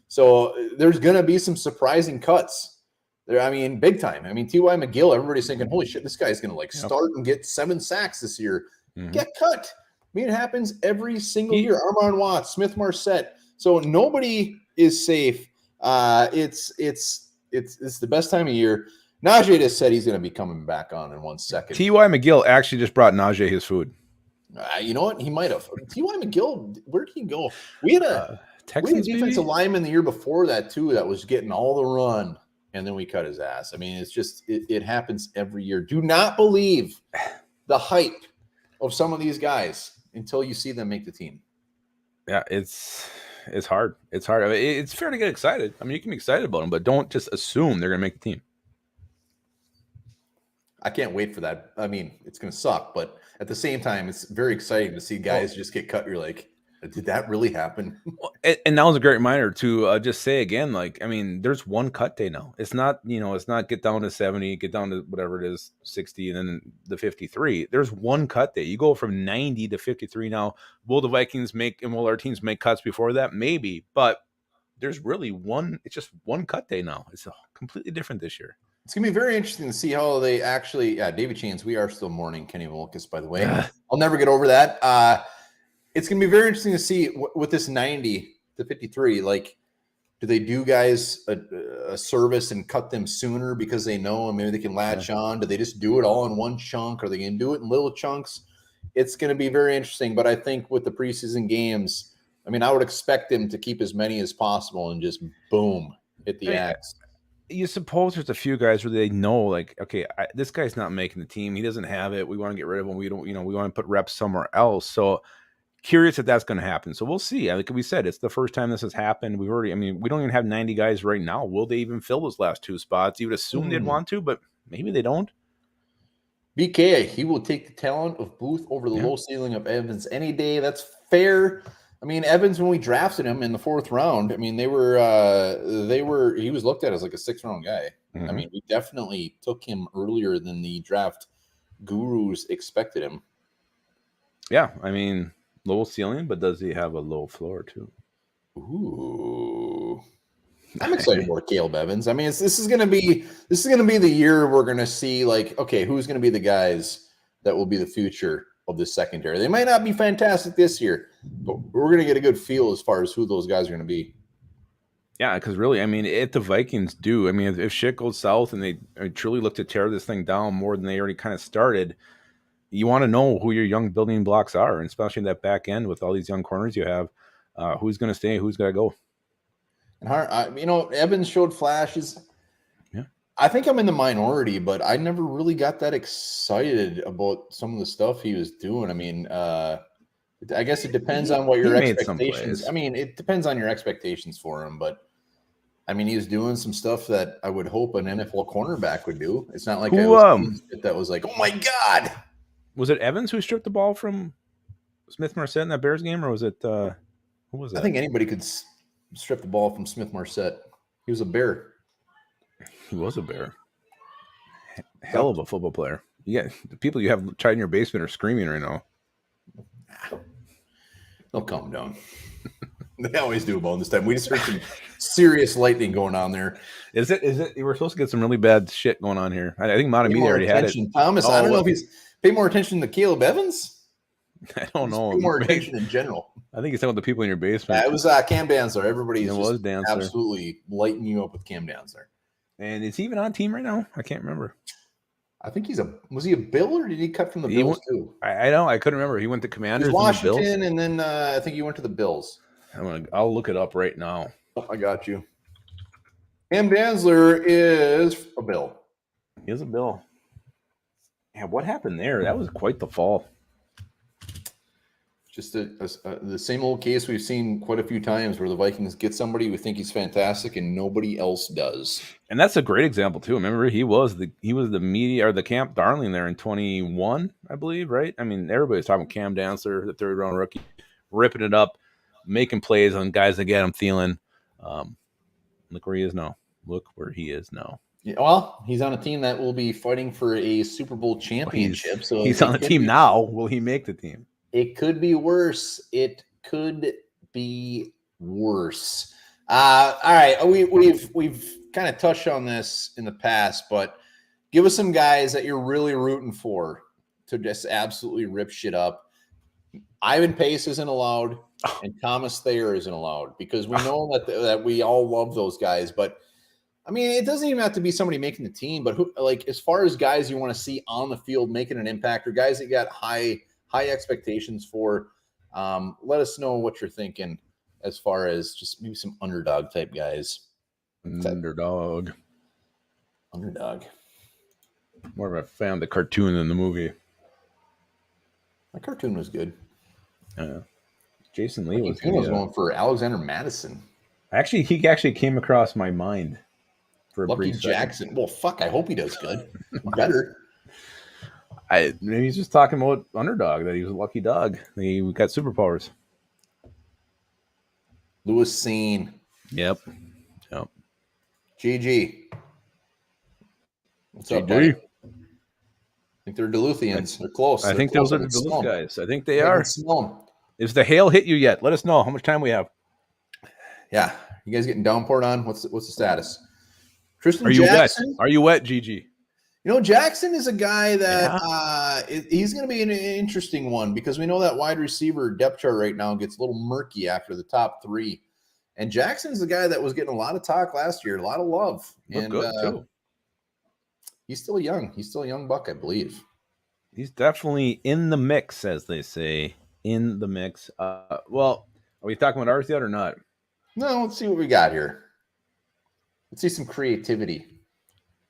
So there's going to be some surprising cuts there. I mean, big time. I mean, T.Y. McGill, everybody's thinking, holy shit, this guy's going to start and get 7 sacks this year. Mm-hmm. Get cut. I mean, it happens every single year. Armand Watts, Smith Marset. So nobody is safe. It's the best time of year. Najee just said he's going to be coming back on in 1 second. T.Y. McGill actually just brought Najee his food. You know what? He might have. T.Y. McGill, where did he go? We had a defensive lineman the year before that, too, that was getting all the run, and then we cut his ass. I mean, it's just it happens every year. Do not believe the hype of some of these guys until you see them make the team. Yeah, it's hard. It's hard. I mean, it's fair to get excited. I mean, you can be excited about them, but don't just assume they're going to make the team. I can't wait for that. I mean, it's going to suck, but at the same time, it's very exciting to see guys just get cut. You're like, did that really happen? And that was a great reminder to just say again, like, I mean, there's one cut day now. It's not, it's not get down to 70, get down to whatever it is, 60, and then the 53. There's one cut day. You go from 90 to 53 now. Will the Vikings and will our teams make cuts before that? Maybe, but there's really it's just one cut day now. It's completely different this year. It's going to be very interesting to see how they actually, David Chains, we are still mourning Kenny Volkis, by the way. I'll never get over that. It's going to be very interesting to see with this 90 to 53, like, do they do guys a service and cut them sooner because they know and maybe they can latch on? Do they just do it all in one chunk? Are they going to do it in little chunks? It's going to be very interesting. But I think with the preseason games, I mean, I would expect them to keep as many as possible and just boom, hit the axe. You suppose there's a few guys where they know, like, okay, this guy's not making the team. He doesn't have it. We want to get rid of him. We don't, we want to put reps somewhere else. So curious if that's going to happen. So we'll see. Like we said, it's the first time this has happened. We don't even have 90 guys right now. Will they even fill those last 2 spots? You would assume they'd want to, but maybe they don't. BK, he will take the talent of Booth over the low ceiling of Evans any day. That's fair. I mean, Evans, when we drafted him in the 4th round, I mean, he was looked at as like a 6th round guy. Mm-hmm. I mean, we definitely took him earlier than the draft gurus expected him. Yeah. I mean, low ceiling, but does he have a low floor too? Ooh, I'm excited about Caleb Evans. I mean, this is going to be the year we're going to see, like, okay, who's going to be the guys that will be the future of the secondary. They might not be fantastic this year, but we're going to get a good feel as far as who those guys are going to be. Yeah, because really, I mean, if the Vikings do, I mean, if shit goes south and they truly look to tear this thing down more than they already kind of started, you want to know who your young building blocks are, and especially in that back end with all these young corners you have, who's going to stay, who's going to go. And Evans showed flashes. Yeah, I think I'm in the minority, but I never really got that excited about some of the stuff he was doing. I mean, I guess it depends on what your expectations. I mean, it depends on your expectations for him, but I mean, he was doing some stuff that I would hope an NFL cornerback would do. It's not like that was like, oh my God. Was it Evans who stripped the ball from Smith Marset in that Bears game, or was it who was that? I think anybody could strip the ball from Smith Marset. He was a Bear. He was a Bear. Hell of a football player. Yeah, the people you have tried in your basement are screaming right now. They'll calm down. They always do about this time. We just heard some serious lightning going on there. Is it? We're supposed to get some really bad shit going on here. I think Montemedia already had it. Thomas, I don't know if he's pay more attention to Caleb Evans. I don't know. Pay more attention in general. I think he's talking about the people in your basement. Yeah, it was Cam Dantzler. Everybody's absolutely lighting you up with Cam Dantzler. And is he even on team right now? I can't remember. I think was he a Bill or did he cut from the Bills too? I know. I couldn't remember. He went to Commanders, Washington, and then I think he went to the Bills. I'll look it up right now. Oh, I got you. Cam Dantzler is a Bill. He is a Bill. Yeah, what happened there? That was quite the fall. Just the same old case we've seen quite a few times where the Vikings get somebody we think he's fantastic and nobody else does. And that's a great example too. Remember, he was the media or the camp darling there in 21, I believe, right? I mean, everybody's talking Cam Dantzler, the 3rd-round rookie, ripping it up, making plays on guys that get him feeling. Look where he is now. Yeah, well, he's on a team that will be fighting for a Super Bowl championship. So he's on the team now. Will he make the team? It could be worse. All right, we've kind of touched on this in the past, but give us some guys that you're really rooting for to just absolutely rip shit up. Ivan Pace isn't allowed, and Thomas Thayer isn't allowed because we know that we all love those guys. But I mean, it doesn't even have to be somebody making the team, but who, like, as far as guys you want to see on the field making an impact, or guys that you got high expectations for, let us know what you're thinking as far as just maybe some underdog type guys. Underdog. More of a fan of the cartoon than the movie. The cartoon was good. Jason Lee was going for Alexander Madison. He actually came across my mind for a Lucky brief Jackson. Well, fuck, I hope he does good. Better. Maybe he's just talking about underdog, that he was a lucky dog. He got superpowers. Lewis Seen. Yep. GG. What's up, GG. buddy? I think they're Duluthians. They're close. I think those are the Duluth guys. I think they are. Is the hail hit you yet? Let us know how much time we have. Yeah. You guys getting downpoured on? What's the status? Tristan Are Jackson? You wet? Are you wet, GG? You know, Jackson is a guy that he's going to be an interesting one because we know that wide receiver depth chart right now gets a little murky after the top 3. And Jackson's the guy that was getting a lot of talk last year, a lot of love. Looked good, too. He's still young. He's still a young buck, I believe. He's definitely in the mix, as they say. In the mix. Well, are we talking about ours yet or not? No, let's see what we got here. Let's see some creativity.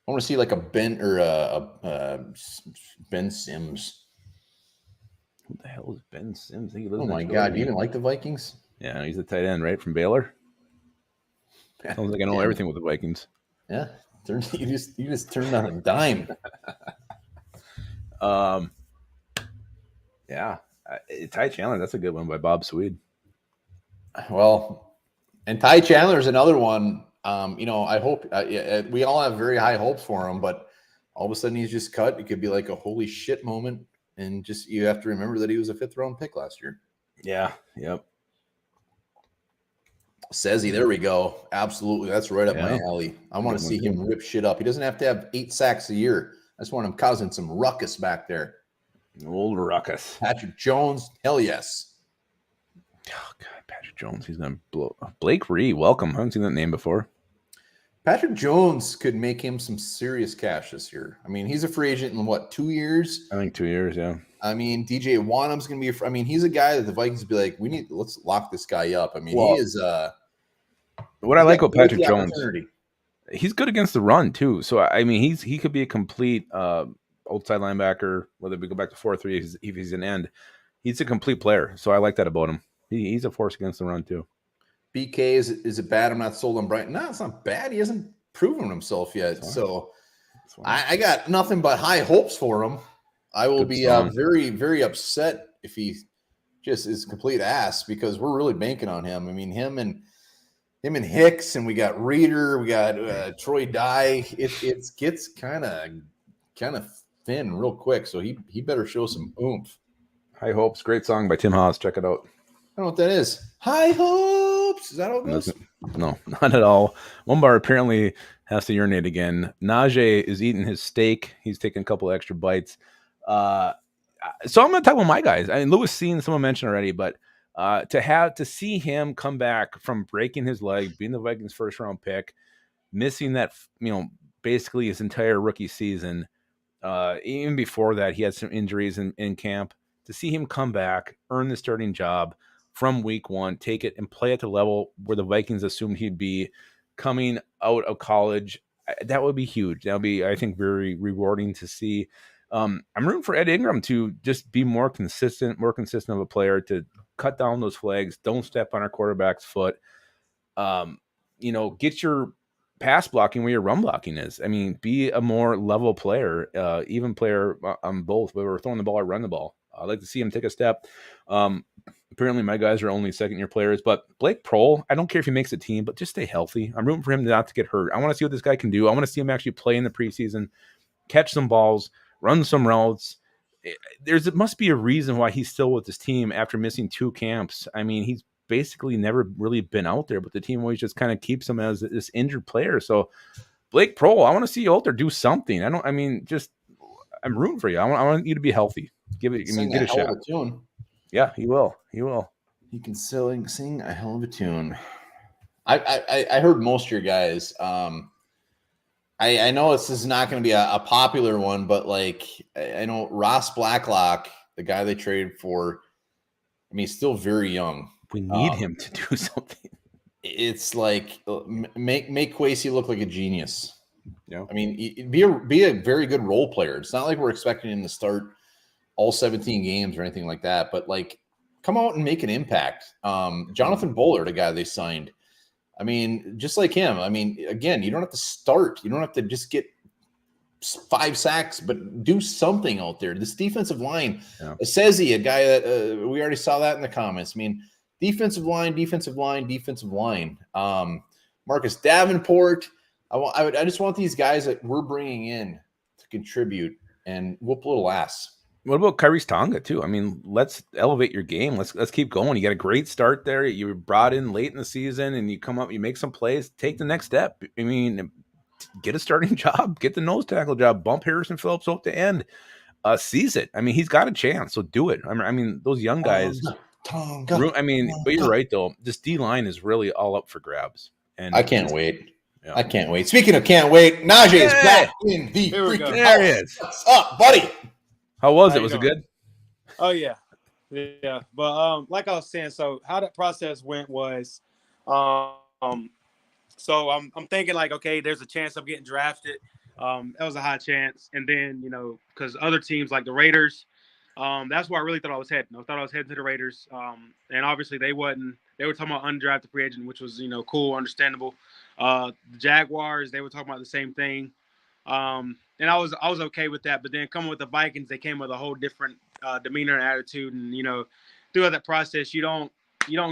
I want to see like a Ben or a Ben Sims. Who the hell is Ben Sims? Oh my God! Do you even like the Vikings? Yeah, he's a tight end, right, from Baylor. Sounds like I know everything with the Vikings. Yeah, you just turned on a dime. Yeah, Ty Chandler. That's a good one by Bob Swede. Well, and Ty Chandler is another one. I hope we all have very high hopes for him, but all of a sudden he's just cut. It could be like a holy shit moment, and just you have to remember that he was a 5th-round pick last year. Yeah. Yep. Says he. There we go. Absolutely, that's right up my alley. I want to see him rip shit up. He doesn't have to have 8 sacks a year. I just want him causing some ruckus back there. Old ruckus. Patrick Jones, hell yes. Oh God, Patrick Jones. He's gonna blow. Blake Ree, welcome. I haven't seen that name before. Patrick Jones could make him some serious cash this year. I mean, he's a free agent in what, 2 years? I think 2 years. Yeah. I mean, DJ Wanham's going to be. He's a guy that the Vikings would be like, let's lock this guy up. I mean, he is. What I like about Patrick Jones, he's good against the run too. So I mean, he could be a complete outside linebacker. Whether we go back to 4-3, if he's an end, he's a complete player. So I like that about him. He's a force against the run too. BK is it bad? I'm not sold on Brighton. No, it's not bad. He hasn't proven himself yet. So I got nothing but high hopes for him. I will be very, very upset if he just is a complete ass because we're really banking on him. I mean, him and Hicks, and we got Reeder, we got Troy Dye. It gets kind of thin real quick. So he better show some oomph. High Hopes, great song by Tim Haas. Check it out. I don't know what that is. High Hopes. Is that how it goes? No, not at all. One apparently has to urinate again. Najee is eating his steak. He's taking a couple extra bites. So I'm going to talk about my guys. I mean, Lewis Seen, someone mentioned already, but to see him come back from breaking his leg, being the Vikings' 1st-round pick, missing that, basically his entire rookie season. Even before that, he had some injuries in camp. To see him come back, earn the starting job from week 1, take it and play at the level where the Vikings assumed he'd be, coming out of college. That would be huge. That would be, I think, very rewarding to see. I'm rooting for Ed Ingram to just be more consistent of a player, to cut down those flags. Don't step on our quarterback's foot. Get your pass blocking where your run blocking is. I mean, be a more level player, even player on both, whether we're throwing the ball or run the ball. I'd like to see him take a step. Apparently my guys are only second-year players, but Blake Prohl, I don't care if he makes a team, but just stay healthy. I'm rooting for him not to get hurt. I want to see what this guy can do. I want to see him actually play in the preseason, catch some balls, run some routes. It must be a reason why he's still with this team after missing 2 camps. I mean, he's basically never really been out there, but the team always just kind of keeps him as this injured player. So Blake Prohl, I want to see you out there do something. I'm rooting for you. I want you to be healthy. Get a shot. Yeah, he will. He can sing a hell of a tune. I heard most of your guys. I know this is not going to be a popular one, but like I know Ross Blacklock, the guy they traded for. I mean, he's still very young. We need him to do something. It's like make Kwesi look like a genius. Yeah. I mean, be a very good role player. It's not like we're expecting him to start all 17 games or anything like that, but like come out and make an impact. Jonathan Bullard, a guy they signed. I mean, just like him. I mean, again, you don't have to start. You don't have to just get 5 sacks, but do something out there. This defensive line, Assezi, a guy that we already saw that in the comments. I mean, defensive line. Marcus Davenport. I just want these guys that we're bringing in to contribute and whoop a little ass. What about Kyrie's Tonga too? I mean, let's elevate your game. Let's keep going. You got a great start there. You were brought in late in the season, and you come up, you make some plays, take the next step. I mean, get a starting job, get the nose tackle job, bump Harrison Phillips up to end, seize it. I mean, he's got a chance, so do it. I mean, those young guys. But you're right though. This D line is really all up for grabs, and I can't wait. Yeah. I can't wait. Speaking of can't wait, Najee is back in the freaking house. There he is. What's up, buddy? How was it? Was it good? Oh yeah. But like I was saying, so how that process went was, so I'm thinking like, okay, there's a chance I'm getting drafted. That was a high chance, and then because other teams like the Raiders, that's where I really thought I was heading. I thought I was heading to the Raiders, and obviously they wasn't. They were talking about undrafted free agent, which was cool, understandable. The Jaguars, they were talking about the same thing. And I was okay with that, but then coming with the Vikings, they came with a whole different demeanor and attitude. And throughout that process, you don't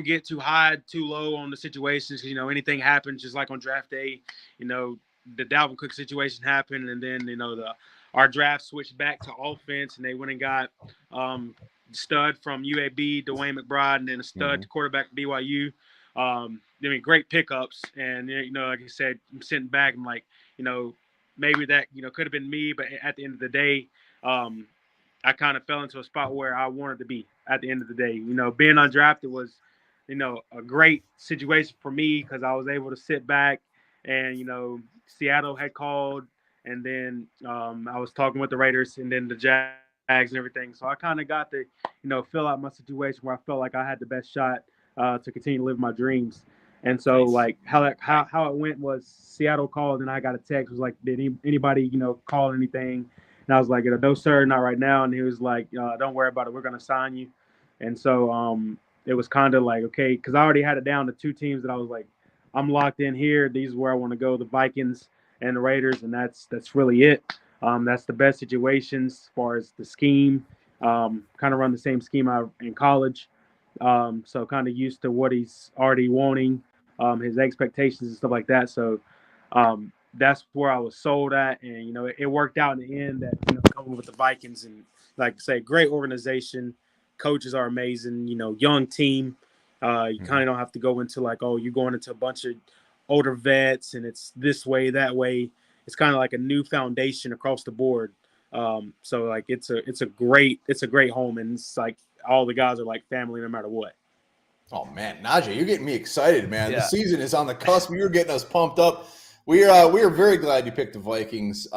get too high, too low on the situations. Anything happens, just like on draft day. The Dalvin Cook situation happened, and then our draft switched back to offense, and they went and got stud from UAB, Dwayne McBride, and then a stud quarterback BYU. Great pickups, and like I said, I'm sitting back, I'm like, maybe that, could have been me, but at the end of the day, I kind of fell into a spot where I wanted to be at the end of the day. Being undrafted was, a great situation for me because I was able to sit back and, Seattle had called, and then I was talking with the Raiders and then the Jags and everything. So I kind of got to, fill out my situation where I felt like I had the best shot to continue to live my dreams. And so, like, how it went was Seattle called, and I got a text. Was like, did anybody, call anything? And I was like, no, sir, not right now. And he was like, don't worry about it. We're going to sign you. And so it was kind of like, okay, because I already had it down to 2 teams that I was like, I'm locked in here. These is where I want to go, the Vikings and the Raiders, and that's really it. That's the best situations as far as the scheme. Kind of run the same scheme out in college. So kind of used to what he's already wanting. His expectations and stuff like that. So that's where I was sold at. And, it worked out in the end that, coming with the Vikings and, like I say, great organization. Coaches are amazing, young team. You kind of don't have to go into like, oh, you're going into a bunch of older vets and it's this way, that way. It's kind of like a new foundation across the board. So like, it's a great home. And it's like all the guys are like family no matter what. Oh man, Najee, you're getting me excited, man. Yeah. The season is on the cusp. You're getting us pumped up. We are very glad you picked the Vikings.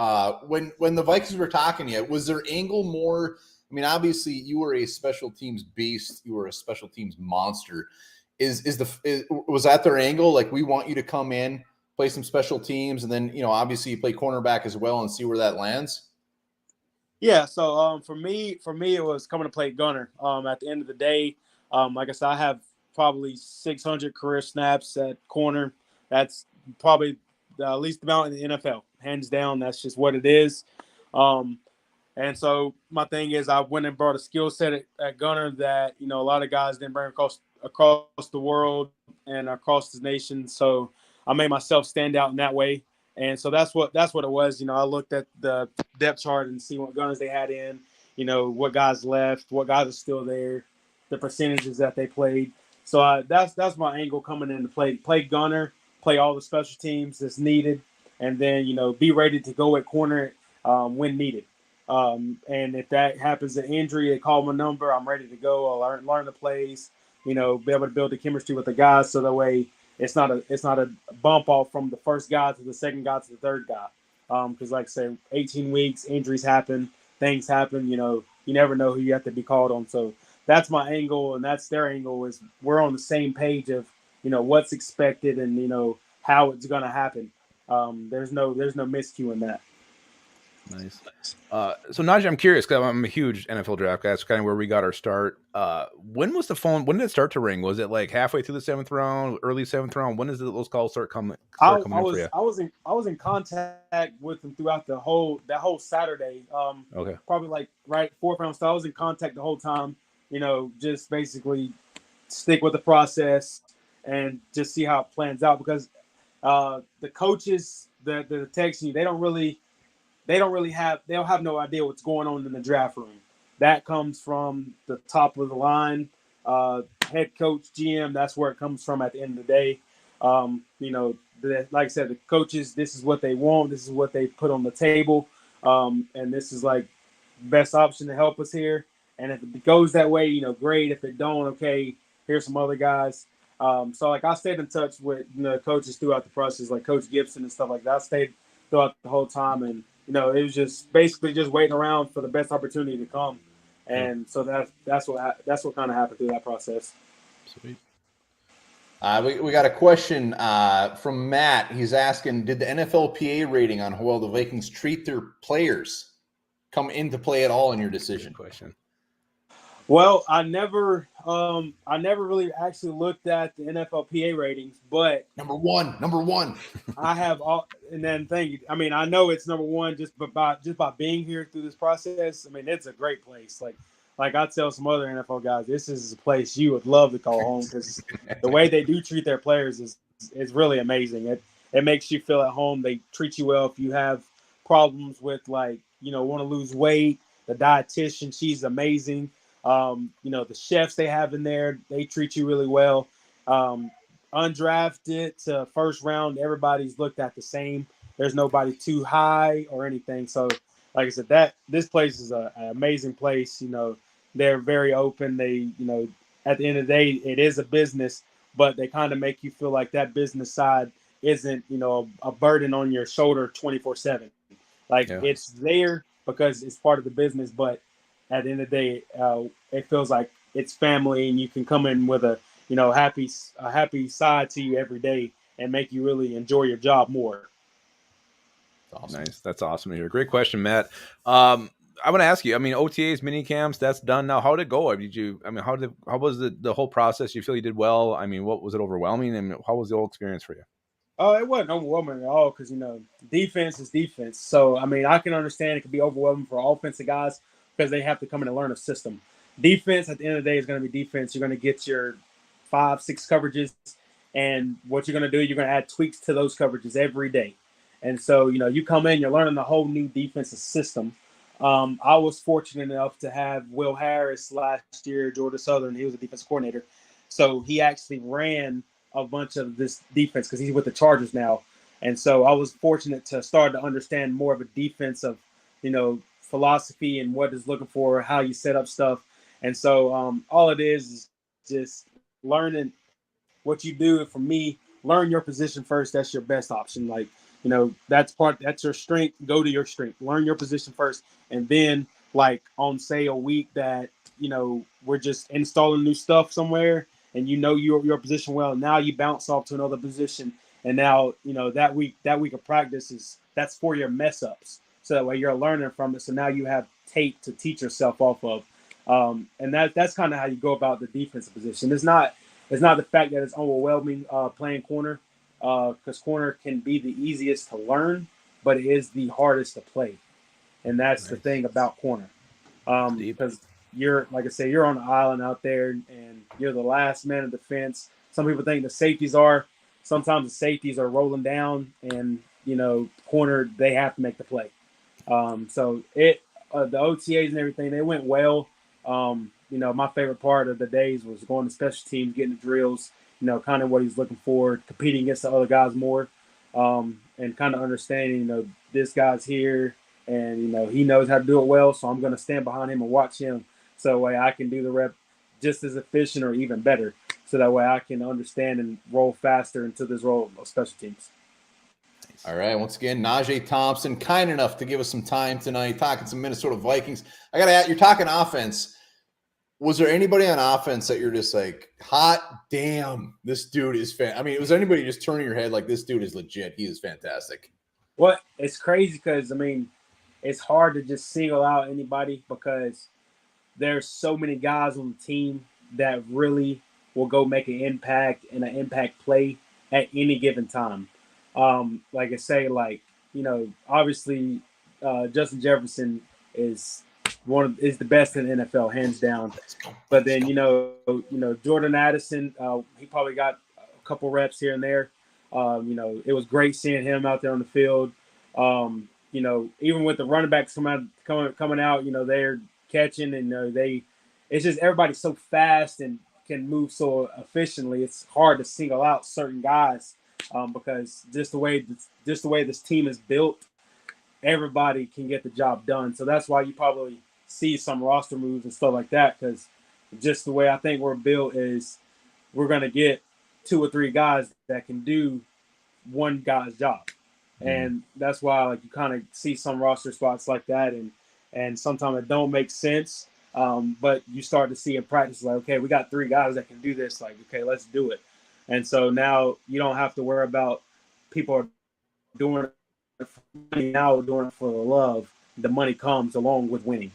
When the Vikings were talking to you, was their angle more? I mean, obviously you were a special teams beast. You were a special teams monster. Was that their angle? Like, we want you to come in, play some special teams, and then obviously you play cornerback as well, and see where that lands? Yeah, so for me, it was coming to play gunner. At the end of the day, like I said, I have probably 600 career snaps at corner. That's probably the least amount in the NFL, hands down. That's just what it is. And so my thing is, I went and brought a skill set at gunner that a lot of guys didn't bring across the world and across the nation. So I made myself stand out in that way. And so that's what it was. I looked at the depth chart and see what gunners they had in, what guys left, what guys are still there, the percentages that they played. So that's my angle coming into play gunner, play all the special teams that's needed, and then be ready to go at corner when needed. And if that happens an injury, they call my number. I'm ready to go. I'll learn the plays. Be able to build the chemistry with the guys, so that way it's not a bump off from the first guy to the second guy to the third guy. Because like I say, 18 weeks, injuries happen, things happen. You never know who you have to be called on. So that's my angle, and that's their angle. Is we're on the same page of what's expected and how it's going to happen. There's no miscue in that. Nice. So Najee, I'm curious because I'm a huge NFL draft guy. That's kind of where we got our start. When was the phone? When did it start to ring? Was it like halfway through the 7th round, early 7th round? When does those calls start coming in for you? I was in contact with him throughout that whole Saturday. Okay. Probably like right 4th round. So I was in contact the whole time. Just basically stick with the process and just see how it plans out, because the coaches that are texting you, they don't have no idea what's going on in the draft room. That comes from the top of the line, head coach, GM. That's where it comes from at the end of the day. Like I said, the coaches, this is what they want. This is what they put on the table. And this is like best option to help us here. And if it goes that way, great. If it don't, okay, here's some other guys. So like I stayed in touch with coaches throughout the process, like Coach Gibson and stuff like that. I stayed throughout the whole time, and it was just basically just waiting around for the best opportunity to come. And so that's what kind of happened through that process. Sweet. We got a question from Matt. He's asking, did the NFLPA rating on how well the Vikings treat their players come into play at all in your decision? Good question. Well, I never really actually looked at the NFLPA ratings, but number one. I have all, and then I know it's number one just by being here through this process. I mean, it's a great place. Like I tell some other NFL guys, this is a place you would love to call home, because the way they do treat their players is really amazing. It makes you feel at home. They treat you well. If you have problems with want to lose weight, the dietitian, she's amazing. The chefs they have in there, they treat you really well. Undrafted to first round, everybody's looked at the same. There's nobody too high or anything. So, like I said, this place is an amazing place. They're very open. They, at the end of the day, it is a business, but they kind of make you feel like that business side isn't, a burden on your shoulder 24/7. It's there because it's part of the business, but at the end of the day, it feels like it's family, and you can come in with a happy side to you every day and make you really enjoy your job more. Awesome. Nice. That's awesome to hear. Great question, Matt. I want to ask you, OTAs, mini camps, that's done now. How did it go? How was the whole process? You feel you did well? What was it overwhelming? And how was the whole experience for you? Oh, it wasn't overwhelming at all, because, defense is defense. So, I can understand it could be overwhelming for offensive guys, because they have to come in and learn a system. Defense, at the end of the day, is going to be defense. You're going to get your 5-6 coverages, and what you're going to do, you're going to add tweaks to those coverages every day. And so, you come in, you're learning a whole new defensive system. I was fortunate enough to have Will Harris last year, Georgia Southern. He was a defensive coordinator. So he actually ran a bunch of this defense, because he's with the Chargers now. And so I was fortunate to start to understand more of a defensive, philosophy and what is looking for, how you set up stuff. And so all it is just learning what you do. For me, learn your position first. That's your best option. That's your strength. Go to your strength. Learn your position first. And then on say a week that, we're just installing new stuff somewhere, and your position well, now you bounce off to another position And now, that week of practice that's for your mess ups. So that way you're learning from it. So now you have tape to teach yourself off of. And that's kind of how you go about the defensive position. It's not the fact that it's overwhelming playing corner, because corner can be the easiest to learn, but it is the hardest to play. And that's the thing about corner. Because you're, like I say, you're on an island out there and you're the last man of defense. Some people think the safeties are. Sometimes the safeties are rolling down and, corner, they have to make the play. So the OTAs and everything, they went well. My favorite part of the days was going to special teams, getting the drills, kind of what he's looking for, competing against the other guys more, and kind of understanding, this guy's here and, he knows how to do it well. So I'm going to stand behind him and watch him. So that way I can do the rep just as efficient or even better. So that way I can understand and roll faster into this role of special teams. All right. Once again, Najee Thompson, kind enough to give us some time tonight, talking some Minnesota Vikings. I got to ask, you're talking offense. Was there anybody on offense that you're just like, hot damn, this dude is I mean, was anybody just turning your head like, this dude is legit? He is fantastic. Well, it's crazy because, it's hard to just single out anybody because there's so many guys on the team that really will go make an impact and an impact play at any given time. Like I say, obviously, Justin Jefferson is the best in the NFL, hands down. But then, Jordan Addison, he probably got a couple reps here and there. It was great seeing him out there on the field. Even with the running backs coming out, they're catching and it's just everybody's so fast and can move so efficiently. It's hard to single out certain guys because just the way this team is built, everybody can get the job done. So that's why you probably see some roster moves and stuff like that, because just the way I think we're built is we're going to get 2 or 3 guys that can do one guy's job. And that's why you kind of see some roster spots like that, and sometimes it don't make sense. But you start to see in practice, okay, we got 3 guys that can do this. Okay, let's do it. And so now you don't have to worry about people doing it for money. Now we're doing it for the love. The money comes along with winning.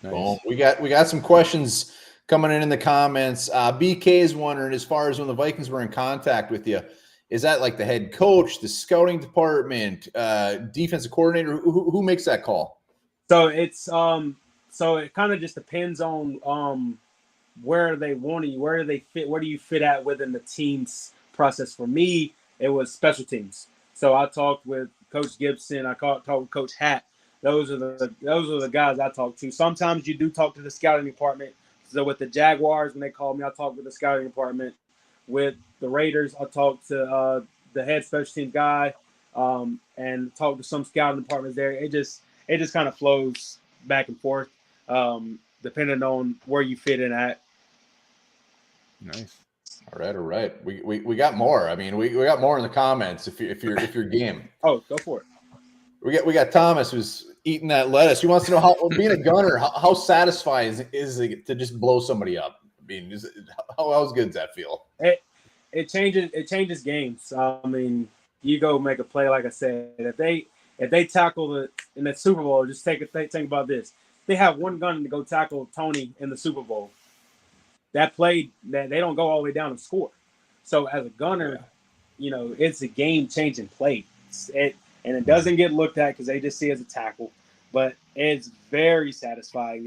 Nice. Well, we got some questions coming in the comments. BK is wondering, as far as when the Vikings were in contact with you, is that like the head coach, the scouting department, defensive coordinator? Who makes that call? So it's so it kind of just depends on where they want you, where do they fit, where do you fit at within the team's process. For me, it was special teams. So I talked with Coach Gibson, I talked with Coach Hatt. Those are the guys I talk to. Sometimes you do talk to the scouting department. So with the Jaguars, when they called me, I talked with the scouting department. With the Raiders, I talked to the head special teams guy, and talked to some scouting departments there. It just kind of flows back and forth, depending on where you fit in at. Nice. All right. We got more. I mean, we got more in the comments if you're game. Oh, go for it. We got Thomas who's eating that lettuce. He wants to know how, being a gunner, how satisfying is it to just blow somebody up? I mean, how good does that feel? It changes games. I mean, you go make a play, like I said. If they tackle in the Super Bowl, just think about this. They have one gun to go tackle Tony in the Super Bowl. That play, that they don't go all the way down and score. So as a gunner, it's a game-changing play. And it doesn't get looked at because they just see it as a tackle. But it's very satisfying.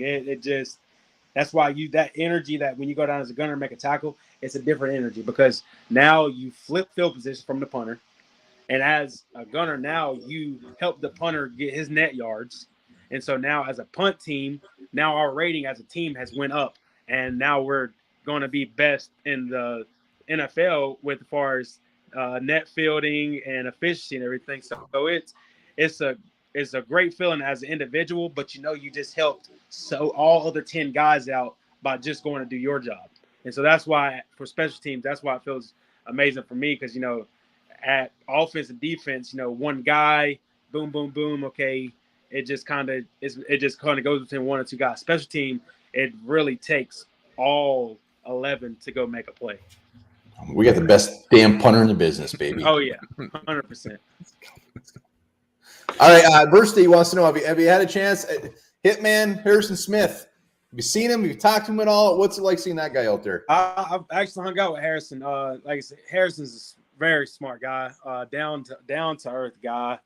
That's why that energy that when you go down as a gunner and make a tackle, it's a different energy because now you flip field position from the punter. And as a gunner, now you help the punter get his net yards. And so now as a punt team, now our rating as a team has went up. And now we're going to be best in the NFL with as far as net fielding and efficiency and everything. So it's a great feeling as an individual, but you just helped all other 10 guys out by just going to do your job. And so that's why for special teams, that's why it feels amazing for me because, at offense and defense, one guy, boom, boom, boom. Okay. It just kind of goes between 1 or 2 guys. Special team, it really takes all 11 to go make a play. We got the best damn punter in the business, baby. Oh yeah, 100%. All right, Bursty wants to know: Have you had a chance? Hitman Harrison Smith. Have you seen him? Have you talked to him at all? What's it like seeing that guy out there? I've actually hung out with Harrison. Like I said, Harrison's a very smart guy, down to earth guy.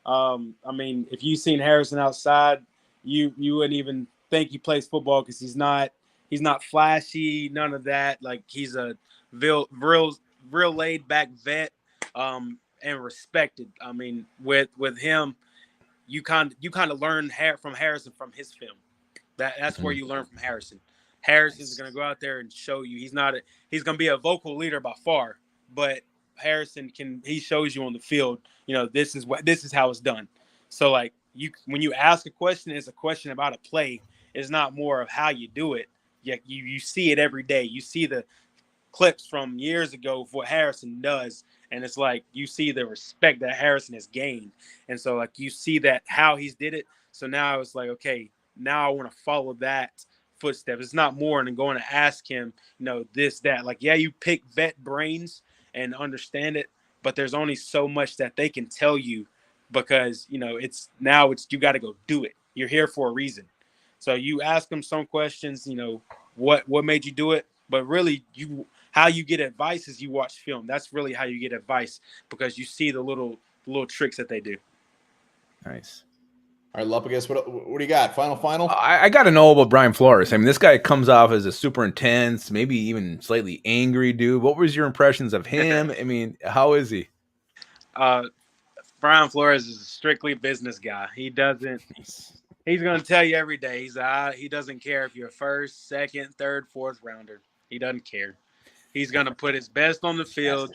I mean, if you've seen Harrison outside, you wouldn't even think he plays football because he's not flashy, none of that. Like he's a real laid back vet, and respected. I mean, with him, you kind of learn from Harrison from his film. That's where you learn from Harrison. Harrison is going to go out there and show you. He's going to be a vocal leader by far, but Harrison he shows you on the field, this is how it's done. So like when you ask a question, it's a question about a play. It's not more of how you do it. You see it every day. You see the clips from years ago of what Harrison does, and it's like you see the respect that Harrison has gained. And so like you see that how he's did it. So now it's like, okay, now I want to follow that footstep. It's not more than going to ask him, this, that. Like, yeah, you pick vet brains and understand it, but there's only so much that they can tell you because, it's you got to go do it. You're here for a reason. So you ask them some questions, what made you do it? But really how you get advice is you watch film. That's really how you get advice because you see the little tricks that they do. Nice. All right, Lupagus, what do you got? Final? I got to know about Brian Flores. I mean, this guy comes off as a super intense, maybe even slightly angry dude. What was your impressions of him? I mean, how is he? Brian Flores is a strictly business guy. He doesn't. He's going to tell you every day. He doesn't care if you're first, second, third, fourth rounder. He doesn't care. He's going to put his best on the field,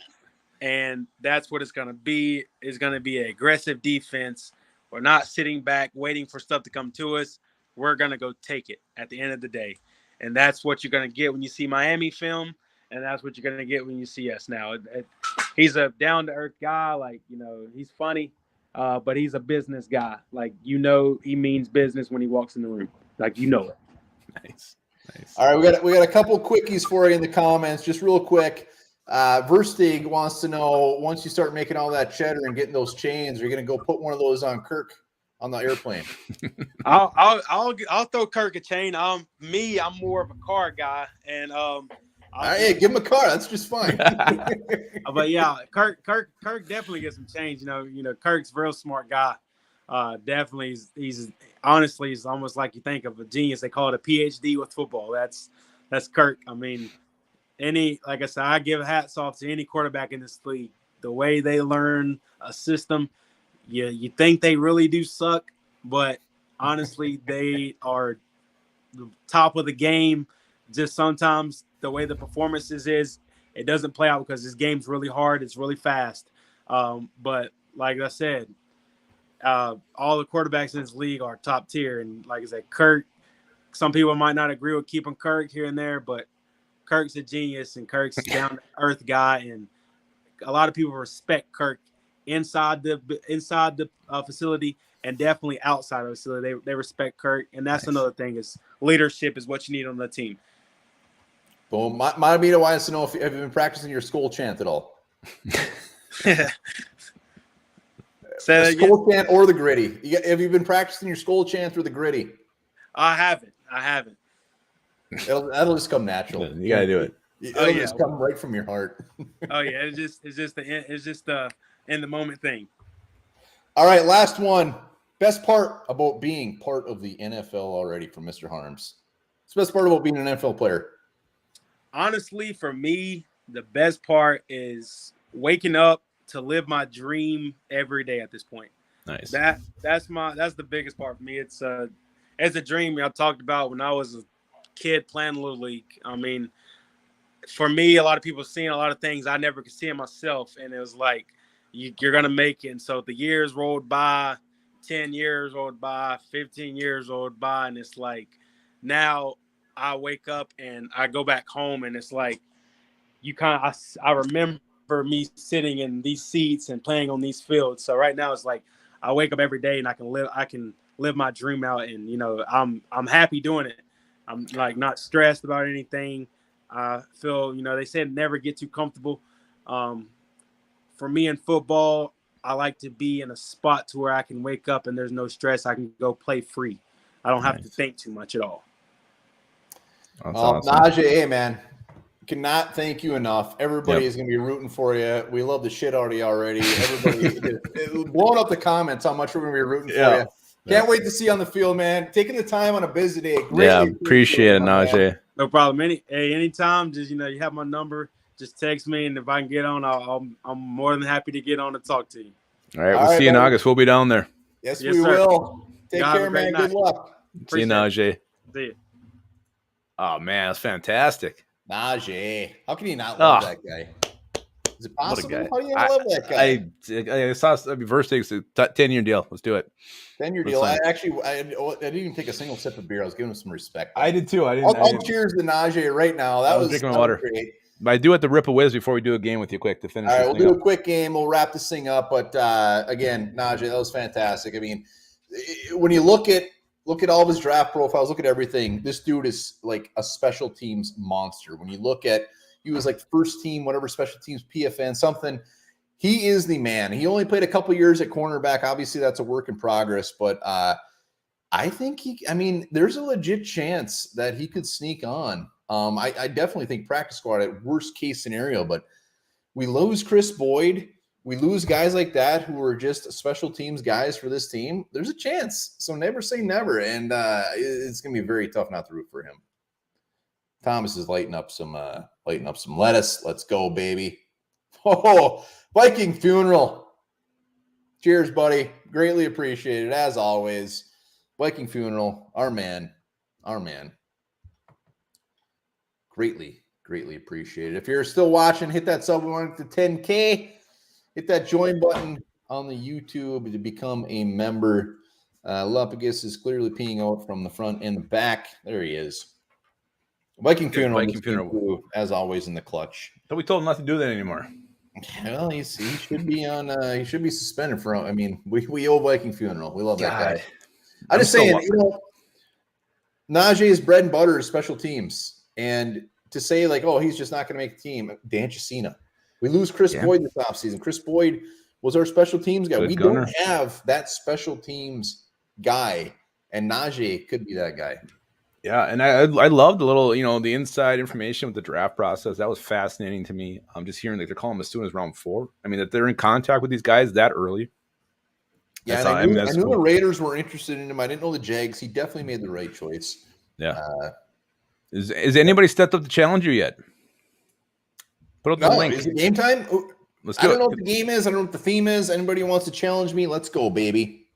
and that's what it's going to be. It's going to be an aggressive defense. We're not sitting back waiting for stuff to come to us. We're going to go take it at the end of the day. And that's what you're going to get when you see Miami film, and that's what you're going to get when you see us now. He's a down-to-earth guy. Like, he's funny, but he's a business guy. Like, he means business when he walks in the room. Like, it. Nice. All right, we got a couple quickies for you in the comments, just real quick. Verstig wants to know, once you start making all that cheddar and getting those chains, are you going to go put one of those on Kirk on the airplane? I'll throw Kirk a chain. I'm more of a car guy, and all right, give him a car. That's just fine. But yeah, Kirk definitely gets some change. Kirk's a real smart guy. Definitely, he's honestly, it's almost like you think of a genius. They call it a PhD with football. That's Kirk. I mean, like I said, I give hats off to any quarterback in this league. The way they learn a system, you think they really do suck, but honestly, they are the top of the game. Just sometimes the way the performances is, it doesn't play out because this game's really hard. It's really fast. But like I said, all the quarterbacks in this league are top tier. And like I said, Kirk, some people might not agree with keeping Kirk here and there, but Kirk's a genius and Kirk's a down-to-earth guy. And a lot of people respect Kirk inside the facility and definitely outside of the facility. They respect Kirk. And that's another thing is leadership is what you need on the team. Boom. Mamita wants to know if you have been practicing your skull chant at all. Say the skull chant or the gritty. Have you been practicing your skull chant or the gritty? I haven't. That'll just come natural. You gotta do it. It'll just come right from your heart. Oh yeah, it's just the in the moment thing. All right, last one. Best part about being part of the NFL already from Mr. Harms. What's the best part about being an NFL player? Honestly, for me, the best part is waking up to live my dream every day at this point. Nice. That's the biggest part for me. It's a dream I talked about when I was a kid playing Little League. I mean, for me, a lot of people seeing a lot of things I never could see in myself, and it was like you're gonna make it. And so the years rolled by, 10 years rolled by, 15 years rolled by, and it's like now I wake up and I go back home, and it's like I remember me sitting in these seats and playing on these fields. So right now it's like I wake up every day and I can live my dream out, and I'm happy doing it. I'm like not stressed about anything. I feel, they said never get too comfortable. For me in football, I like to be in a spot to where I can wake up and there's no stress. I can go play free. I don't have to think too much at all. That's awesome. Najee, hey, man. Cannot thank you enough. Everybody is going to be rooting for you. We love the shit out of you already. Everybody blowing up the comments how much we're going to be rooting for you. Can't wait to see you on the field, man. Taking the time on a busy day. Appreciate it, Najee. No problem. Anytime, just you have my number. Just text me, and if I can get on, I'm more than happy to get on and talk to you. All right, we'll see you in August. We'll be down there. Yes, we will. Take care, man. Good luck. See you, Najee. See you. Oh man, that's fantastic. Najee, how can you not love that guy? Is it possible? How do you not love that guy? I saw first thing, 10-year deal. Let's do it. 10-year deal. I didn't even take a single sip of beer. I was giving him some respect. I did too. I'll cheers to Najee right now. That was drinking my water. Great. But I do have to rip a whiz before we do a game with you quick to finish. All right, we'll do a quick game. We'll wrap this thing up. But again, Najee, that was fantastic. I mean, when you look at all of his draft profiles, look at everything. This dude is like a special teams monster. When you look at, he was like first team, whatever special teams, PFN, something. He is the man. He only played a couple years at cornerback. Obviously, that's a work in progress. But I think there's a legit chance that he could sneak on. I definitely think practice squad at worst case scenario. But we lose Chris Boyd. We lose guys like that who are just special teams guys for this team. There's a chance. So never say never. And it's going to be very tough not to root for him. Thomas is lighting up some lettuce. Let's go, baby. Oh, Viking funeral. Cheers, buddy. Greatly appreciated, as always. Viking funeral, our man. Greatly appreciated. If you're still watching, hit that sub. We want to 10K. Hit that join button on the YouTube to become a member. Lupagus is clearly peeing out from the front and the back. There he is. Viking funeral, as always, in the clutch. So we told him not to do that anymore. Well, he should be on. He should be suspended from. I mean, we owe Viking funeral. We love that guy. I'm just saying, Najee's bread and butter is special teams, and to say like, oh, he's just not going to make the team. Dan Chesina. We lose Chris Boyd this offseason. Chris Boyd was our special teams guy. We don't have that special teams guy, and Najee could be that guy. Yeah, and I loved the little, the inside information with the draft process. That was fascinating to me. I'm just hearing that they're calling him as soon as round 4. I mean, that they're in contact with these guys that early. Yeah, I knew the Raiders were interested in him. I didn't know the Jags. He definitely made the right choice. Yeah. Is anybody stepped up to challenge you yet? Put up the link. Is it game time? Let's do it. I don't know what the game is. I don't know what the theme is. Anybody who wants to challenge me, let's go, baby.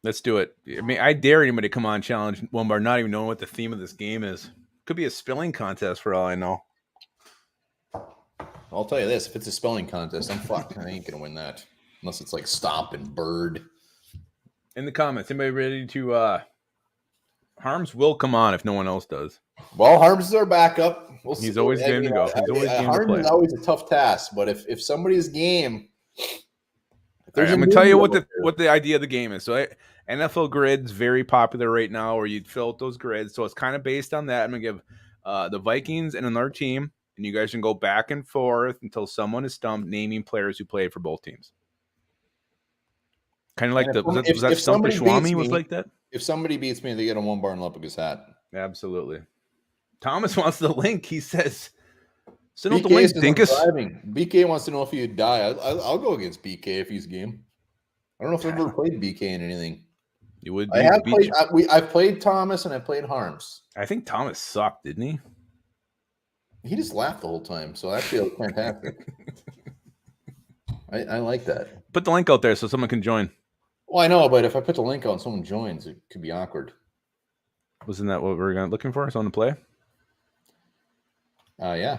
Let's do it. I mean, I dare anybody to come on challenge one bar, not even knowing what the theme of this game is. Could be a spelling contest for all I know. I'll tell you this: if it's a spelling contest, I'm fucked. I ain't gonna win that unless it's like stomp and bird. In the comments, anybody ready to? Harms will come on if no one else does. Well, Harms is our backup. He's always game to go. He's always game to play. Harms is always a tough task, but if somebody's game. Right, I'm gonna tell you what the idea of the game is. So NFL Grid's very popular right now, where you'd fill out those grids. So it's kind of based on that. I'm gonna give the Vikings and another team, and you guys can go back and forth until someone is stumped, naming players who played for both teams. Kind of like was that Stump Schwami was like that? If somebody beats me, they get a one bar and Lupagus hat. Absolutely. Thomas wants the link. He says. Send out the link, Dinkus. BK wants to know if he'd die. I'll go against BK if he's game. I don't know if I've ever played BK in anything. You would. I've played Thomas and I played Harms. I think Thomas sucked, didn't he? He just laughed the whole time, so that feels fantastic. I like that. Put the link out there so someone can join. Well, I know, but if I put the link out and someone joins, it could be awkward. Wasn't that what we were looking for? Someone to play? Yeah.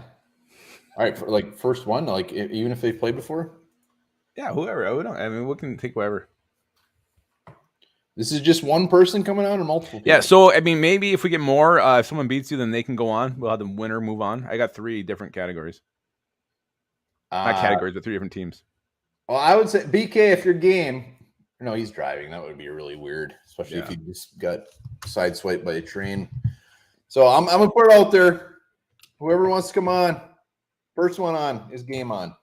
All right, for first one, even if they've played before? Yeah, whoever. We can take whoever. This is just one person coming out or multiple people? Yeah, so, maybe if we get more, if someone beats you, then they can go on. We'll have the winner move on. I got 3 different categories. Not categories, but 3 different teams. Well, I would say, BK, if you're game. No, he's driving. That would be really weird, especially if he just got sideswiped by a train. So I'm going to put it out there. Whoever wants to come on. First one on is game on.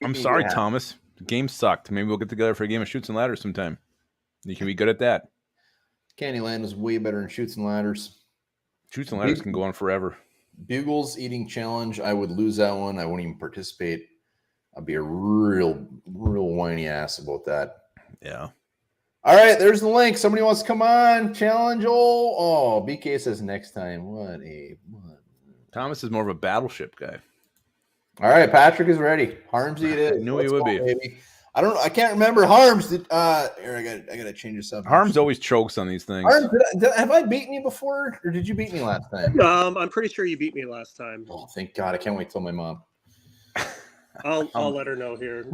I'm sorry, Thomas. The game sucked. Maybe we'll get together for a game of Chutes and Ladders sometime. You can be good at that. Candyland was way better than Chutes and Ladders. Chutes and Ladders can go on forever. Bugles eating challenge. I would lose that one. I wouldn't even participate. I'd be a real whiny ass about that. Yeah. All right, there's the link. Somebody wants to come on. Challenge. Oh, BK says next time. What? Thomas is more of a battleship guy. All right, Patrick is ready. Harmsy it is. I knew he would be. Baby. I can't remember. Harms. Here, I gotta change this up. Harms always chokes on these things. Harms, have I beaten you before, or did you beat me last time? I'm pretty sure you beat me last time. Oh, thank God! I can't wait till my mom. I'll let her know here.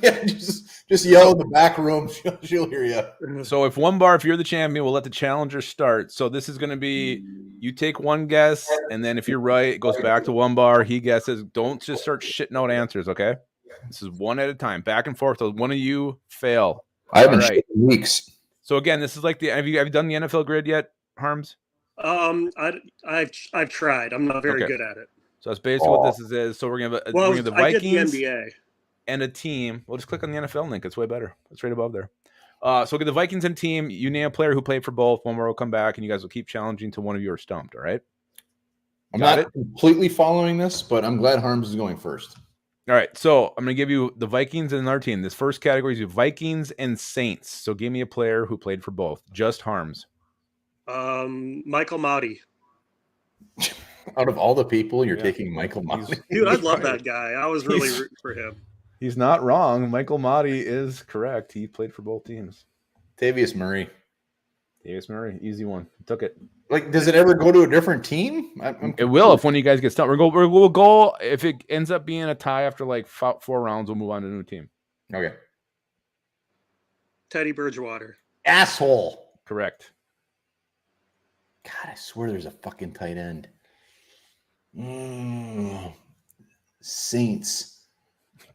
Yeah, just yell in the back room. She'll hear you. So if you're the champion, we'll let the challenger start. So this is going to be, you take one guess, and then if you're right, it goes back to one bar. He guesses. Don't just start shitting out answers, okay? This is one at a time, back and forth. So one of you fail. I haven't shit in weeks. So again, this is like have you done the NFL grid yet, Harms? I've tried. I'm not very good at it. So that's basically what this is. So we're gonna have the Vikings I did the NBA and a team. We'll just click on the NFL link. It's way better. It's right above there. So we'll get the Vikings and team. You name a player who played for both. One more will come back, and you guys will keep challenging till one of you are stumped. All right. I'm not completely following this, but I'm glad Harms is going first. All right. So I'm gonna give you the Vikings and our team. This first category is Vikings and Saints. So give me a player who played for both. Just Harms. Michael Mauti. Out of all the people, you're taking Michael Mauti. Dude, I love that guy. I was really rooting for him. He's not wrong. Michael Mauti is correct. He played for both teams. Tavius Murray. Easy one. Took it. Like, does it ever go to a different team? It will if one of you guys gets stumped. We'll go if it ends up being a tie after like 4 rounds. We'll move on to a new team. Okay. Teddy Bridgewater. Asshole. Correct. God, I swear there's a fucking tight end. Saints.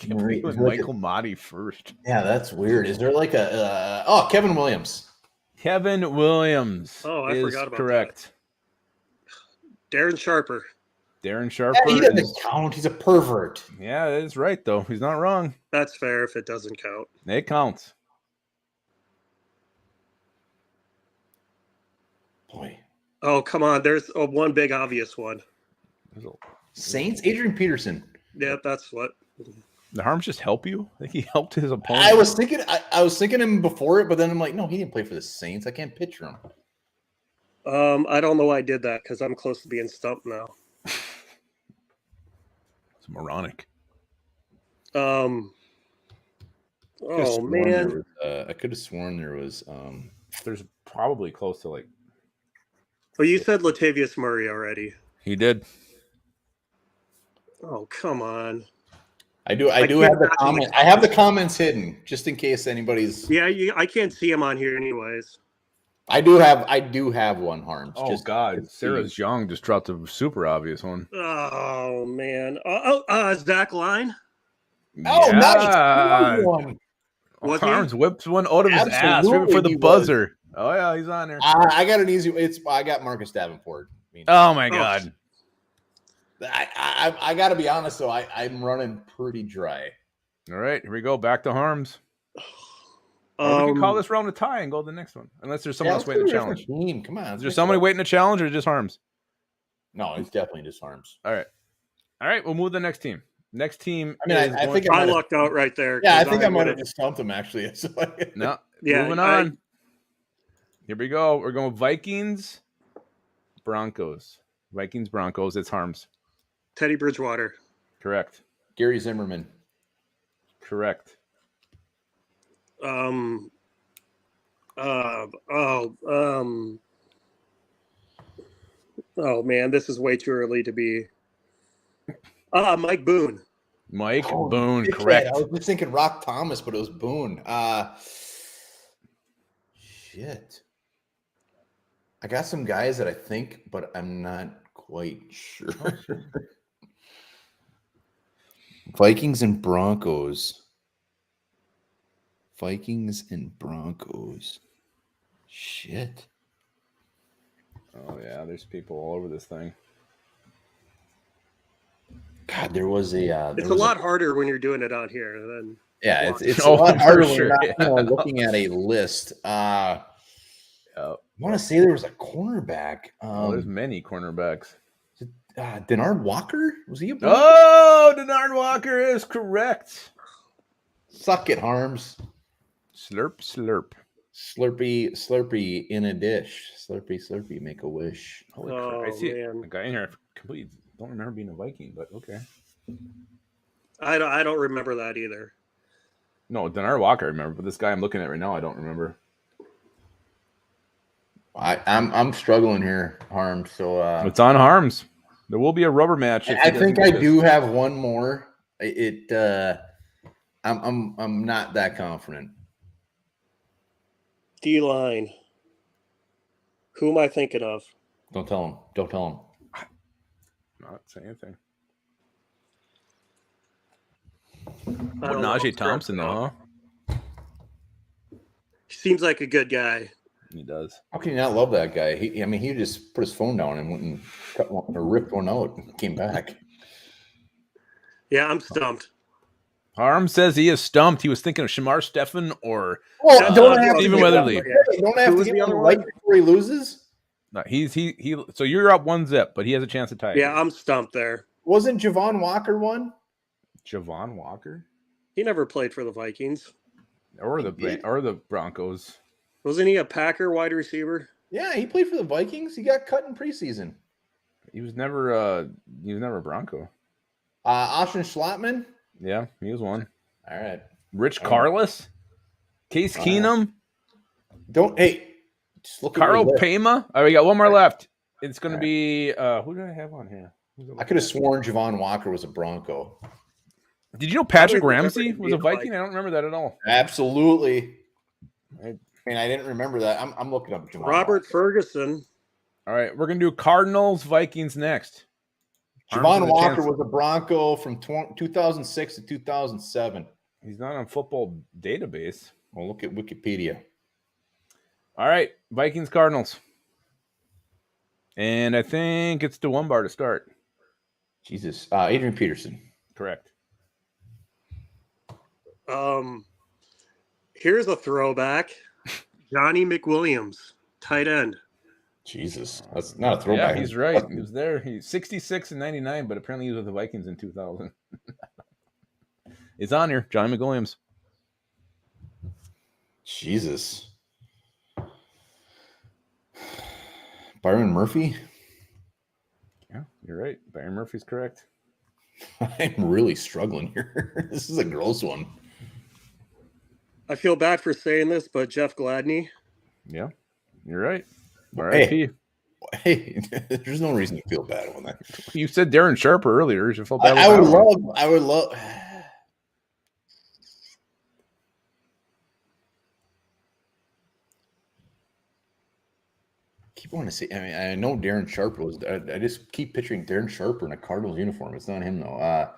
Michael Mauti first. Yeah, that's weird. Is there like Kevin Williams? Kevin Williams. Oh, I forgot about correct. That. Darren Sharper. Yeah, he doesn't count. He's a pervert. Yeah, that is right though. He's not wrong. That's fair if it doesn't count. It counts. Boy. Oh, come on. There's one big obvious one. Saints? Adrian Peterson. Yeah, that's what. The Harms just help you? I think he helped his opponent. I was thinking him before it, but then I'm like, no, he didn't play for the Saints. I can't picture him. I don't know why I did that because I'm close to being stumped now. It's moronic. Oh man. I could have sworn there was there's probably close to like. Oh, you said Latavius Murray already. He did. Oh, come on. I do have the comment. I have the comments hidden just in case anybody's. Yeah, I can't see him on here anyways. I do have one, Harms. Oh God, Sarah's Young just dropped a super obvious one. Oh man. Zach Line. Oh, yeah. Nice. Harms whips one out of his ass right before the buzzer. Oh yeah, he's on there. I got an easy. I got Marcus Davenport. Oh my God. I got to be honest though. I'm running pretty dry. All right, here we go. Back to Harms. Or we can call this round a tie and go to the next one, unless there's someone else waiting to challenge. Team. Come on. Is there somebody waiting to challenge, or just Harms? No, it's definitely just Harms. All right. We'll move to the next team. Next team. I mean, I think I lucked out right there. Yeah, I think I might have just stumped him actually. No. Yeah. Moving on. Here we go. We're going Vikings, Broncos. Vikings, Broncos. It's Harms. Teddy Bridgewater. Correct. Gary Zimmerman. Correct. Oh man, this is way too early to be. Mike Boone. Mike Boone, correct. I was just thinking Rock Thomas, but it was Boone. Shit. I got some guys that I think, but I'm not quite sure. Vikings and Broncos. Shit. Oh yeah, there's people all over this thing. God, there was a. It's a lot harder when you're doing it out here than. Yeah, it's Oh, a lot for harder when sure, you're not looking at a list. I want to say there was a cornerback. there's many cornerbacks. Denard Walker? Was he a Bronco? Oh, Denard Walker is correct. Suck it, Harms. Slurp, slurp. Slurpee in a dish. Slurpee, make a wish. Holy crap. I see a guy in here. I completely don't remember being a Viking, but okay. I don't remember that either. No, Denard Walker I remember, but this guy I'm looking at right now, I don't remember. I'm struggling here, Harms. So it's on Harms. There will be a rubber match. I think I do have one more. I'm not that confident. D-line. Who am I thinking of? Don't tell him. Don't tell him. Not say anything. Well, Najee Thompson, though, huh? He seems like a good guy. He does. How can you not love that guy? He just put his phone down and went and cut one or ripped one out and came back. Yeah, I'm stumped. Harm says he is stumped. He was thinking of Shamar Stephen or Stephen Weatherly. Don't have to give him right before he loses. No, he. So you're up 1-0, but he has a chance to tie. Yeah, I'm stumped there. Wasn't Javon Walker one? Javon Walker? He never played for the Vikings or the Broncos. Wasn't he a Packer wide receiver? Yeah, he played for the Vikings. He got cut in preseason. He was never a Bronco. Austin Schlottman. Yeah, he was one. All right. Rich Carlus, Case Keenum. Just look Carl Pema. Oh, we got one more left. It's going to be who did I have on here? I could have sworn Javon Walker was a Bronco. Did you know Patrick Ramsey was a Viking? I don't remember that at all. Absolutely. I didn't remember that. I'm looking up Javon Robert Walker. Ferguson. All right, we're going to do Cardinals Vikings next. Javon Walker was a Bronco from 2006 to 2007. He's not on Football Database. Well, look at Wikipedia. All right, Vikings Cardinals. And I think it's the one bar to start. Jesus. Adrian Peterson. Correct. Here's a throwback. Johnny McWilliams, tight end. Jesus. That's not a throwback. Yeah, he's right. He was there. He's 66 and 99, but apparently he was with the Vikings in 2000. It's on here. Johnny McWilliams. Jesus. Byron Murphy? Yeah, you're right. Byron Murphy's correct. I'm really struggling here. This is a gross one. I feel bad for saying this, but Jeff Gladney. Yeah, you're right. R.I.P. Hey, there's no reason to feel bad on that. You said Darren Sharper earlier. You feel bad. I would love. Keep wanting to see. I know Darren Sharper was. I just keep picturing Darren Sharper in a Cardinals uniform. It's not him though.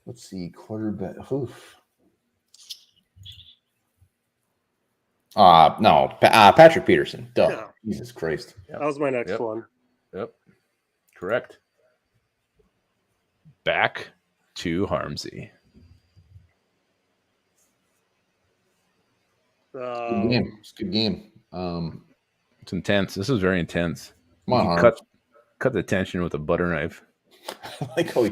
Let's see, quarterback. Oof. No, Patrick Peterson. Duh. Yeah. Jesus Christ. Yep. That was my next one. Yep. Correct. Back to Harmsy. Good game. It's a good game. It's intense. This is very intense. Come on, Harm. Cut the tension with a butter knife. I like how he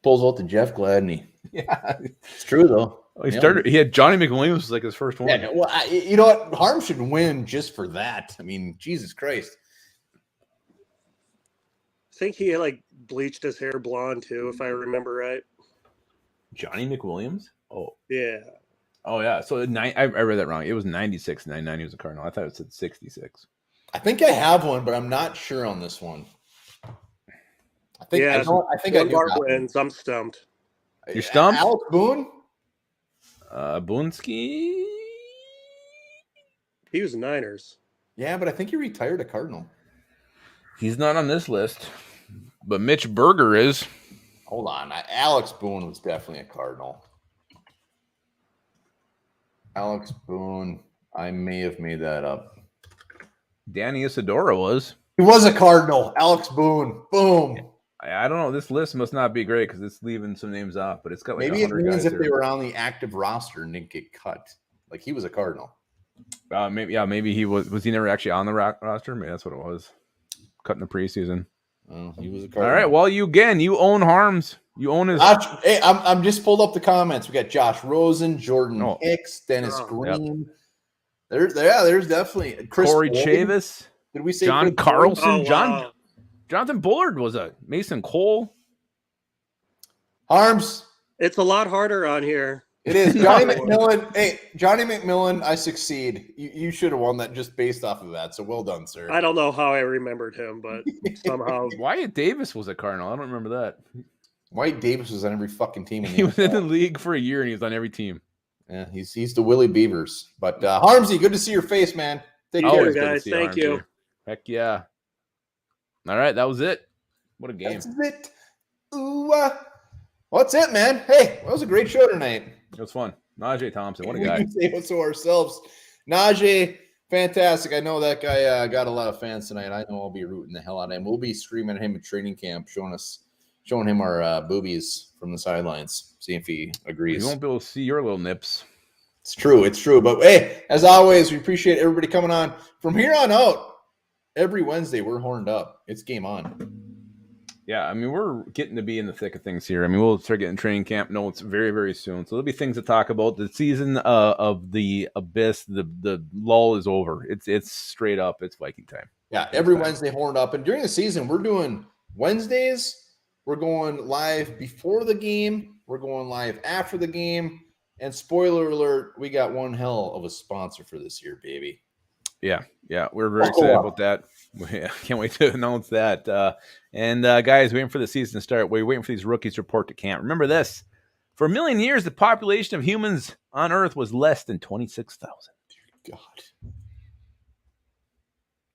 pulls out the Jeff Gladney. Yeah, it's true though. He had Johnny McWilliams was like his first one. Yeah, well, you know what? Harm should win just for that. I mean, Jesus Christ. I think he like bleached his hair blonde too, if I remember right. Johnny McWilliams? Oh. Yeah. Oh, yeah. So I read that wrong. It was 96, 99. He was a Cardinal. I thought it said 66. I think I have one, but I'm not sure on this one. I think I do. Wins. I'm stumped. You're stumped? Alex Boone? Boonski? He was Niners. Yeah, but I think he retired a Cardinal. He's not on this list, but Mitch Berger is. Hold on. Alex Boone was definitely a Cardinal. Alex Boone. I may have made that up. Danny Isidora was. He was a Cardinal. Alex Boone. Boom. I don't know. This list must not be great because it's leaving some names off, but it's got like Maybe it 100 means guys if here. they were on the active roster and didn't get cut. Like he was a Cardinal. Maybe he was he never actually on the roster? Maybe that's what it was. Cut in the preseason. Well, he was a Cardinal. All right. Well, you own Harms. You own his. Hey, I'm just pulled up the comments. We got Josh Rosen, Jordan Hicks, Dennis Green. Yep. There's definitely Chris Corey Hogan. Chavis. Did we say John Chris Carlson? Wow. Jonathan Bullard was a Mason Cole. Harms? It's a lot harder on here. It is. Johnny McMillan. Hey, Johnny McMillan, I succeed. You should have won that just based off of that. So well done, sir. I don't know how I remembered him, but somehow. Wyatt Davis was a Cardinal. I don't remember that. Wyatt Davis was on every fucking team. He was in the league for a year and he was on every team. Yeah, he's the Willie Beavers. But Harmsy, good to see your face, man. Take Always, care, guys. Thank you. Heck yeah. All right, that was it. What a game. That's it. Ooh, what's it, man? Hey, that was a great show tonight. It was fun. Najee Thompson, what a guy. We say so ourselves. Najee, fantastic. I know that guy got a lot of fans tonight. I know I'll be rooting the hell out of him. We'll be screaming at him at training camp, showing him our boobies from the sidelines, see if he agrees. You won't be able to see your little nips. It's true. But hey, as always, we appreciate everybody coming on. From here on out, every Wednesday we're horned up. It's game on. Yeah, I mean, we're getting to be in the thick of things here. I mean, we'll start getting training camp notes very, very soon. So there'll be things to talk about. The season of the abyss, the lull is over. It's straight up. It's Viking time. Yeah, every Wednesday horned up. And during the season, we're doing Wednesdays. We're going live before the game. We're going live after the game. And spoiler alert, we got one hell of a sponsor for this year, baby. Yeah, we're very excited about that. Can't wait to announce that. And guys, waiting for the season to start. We're waiting for these rookies to report to camp. Remember this: for a million years, the population of humans on Earth was less than 26,000. God.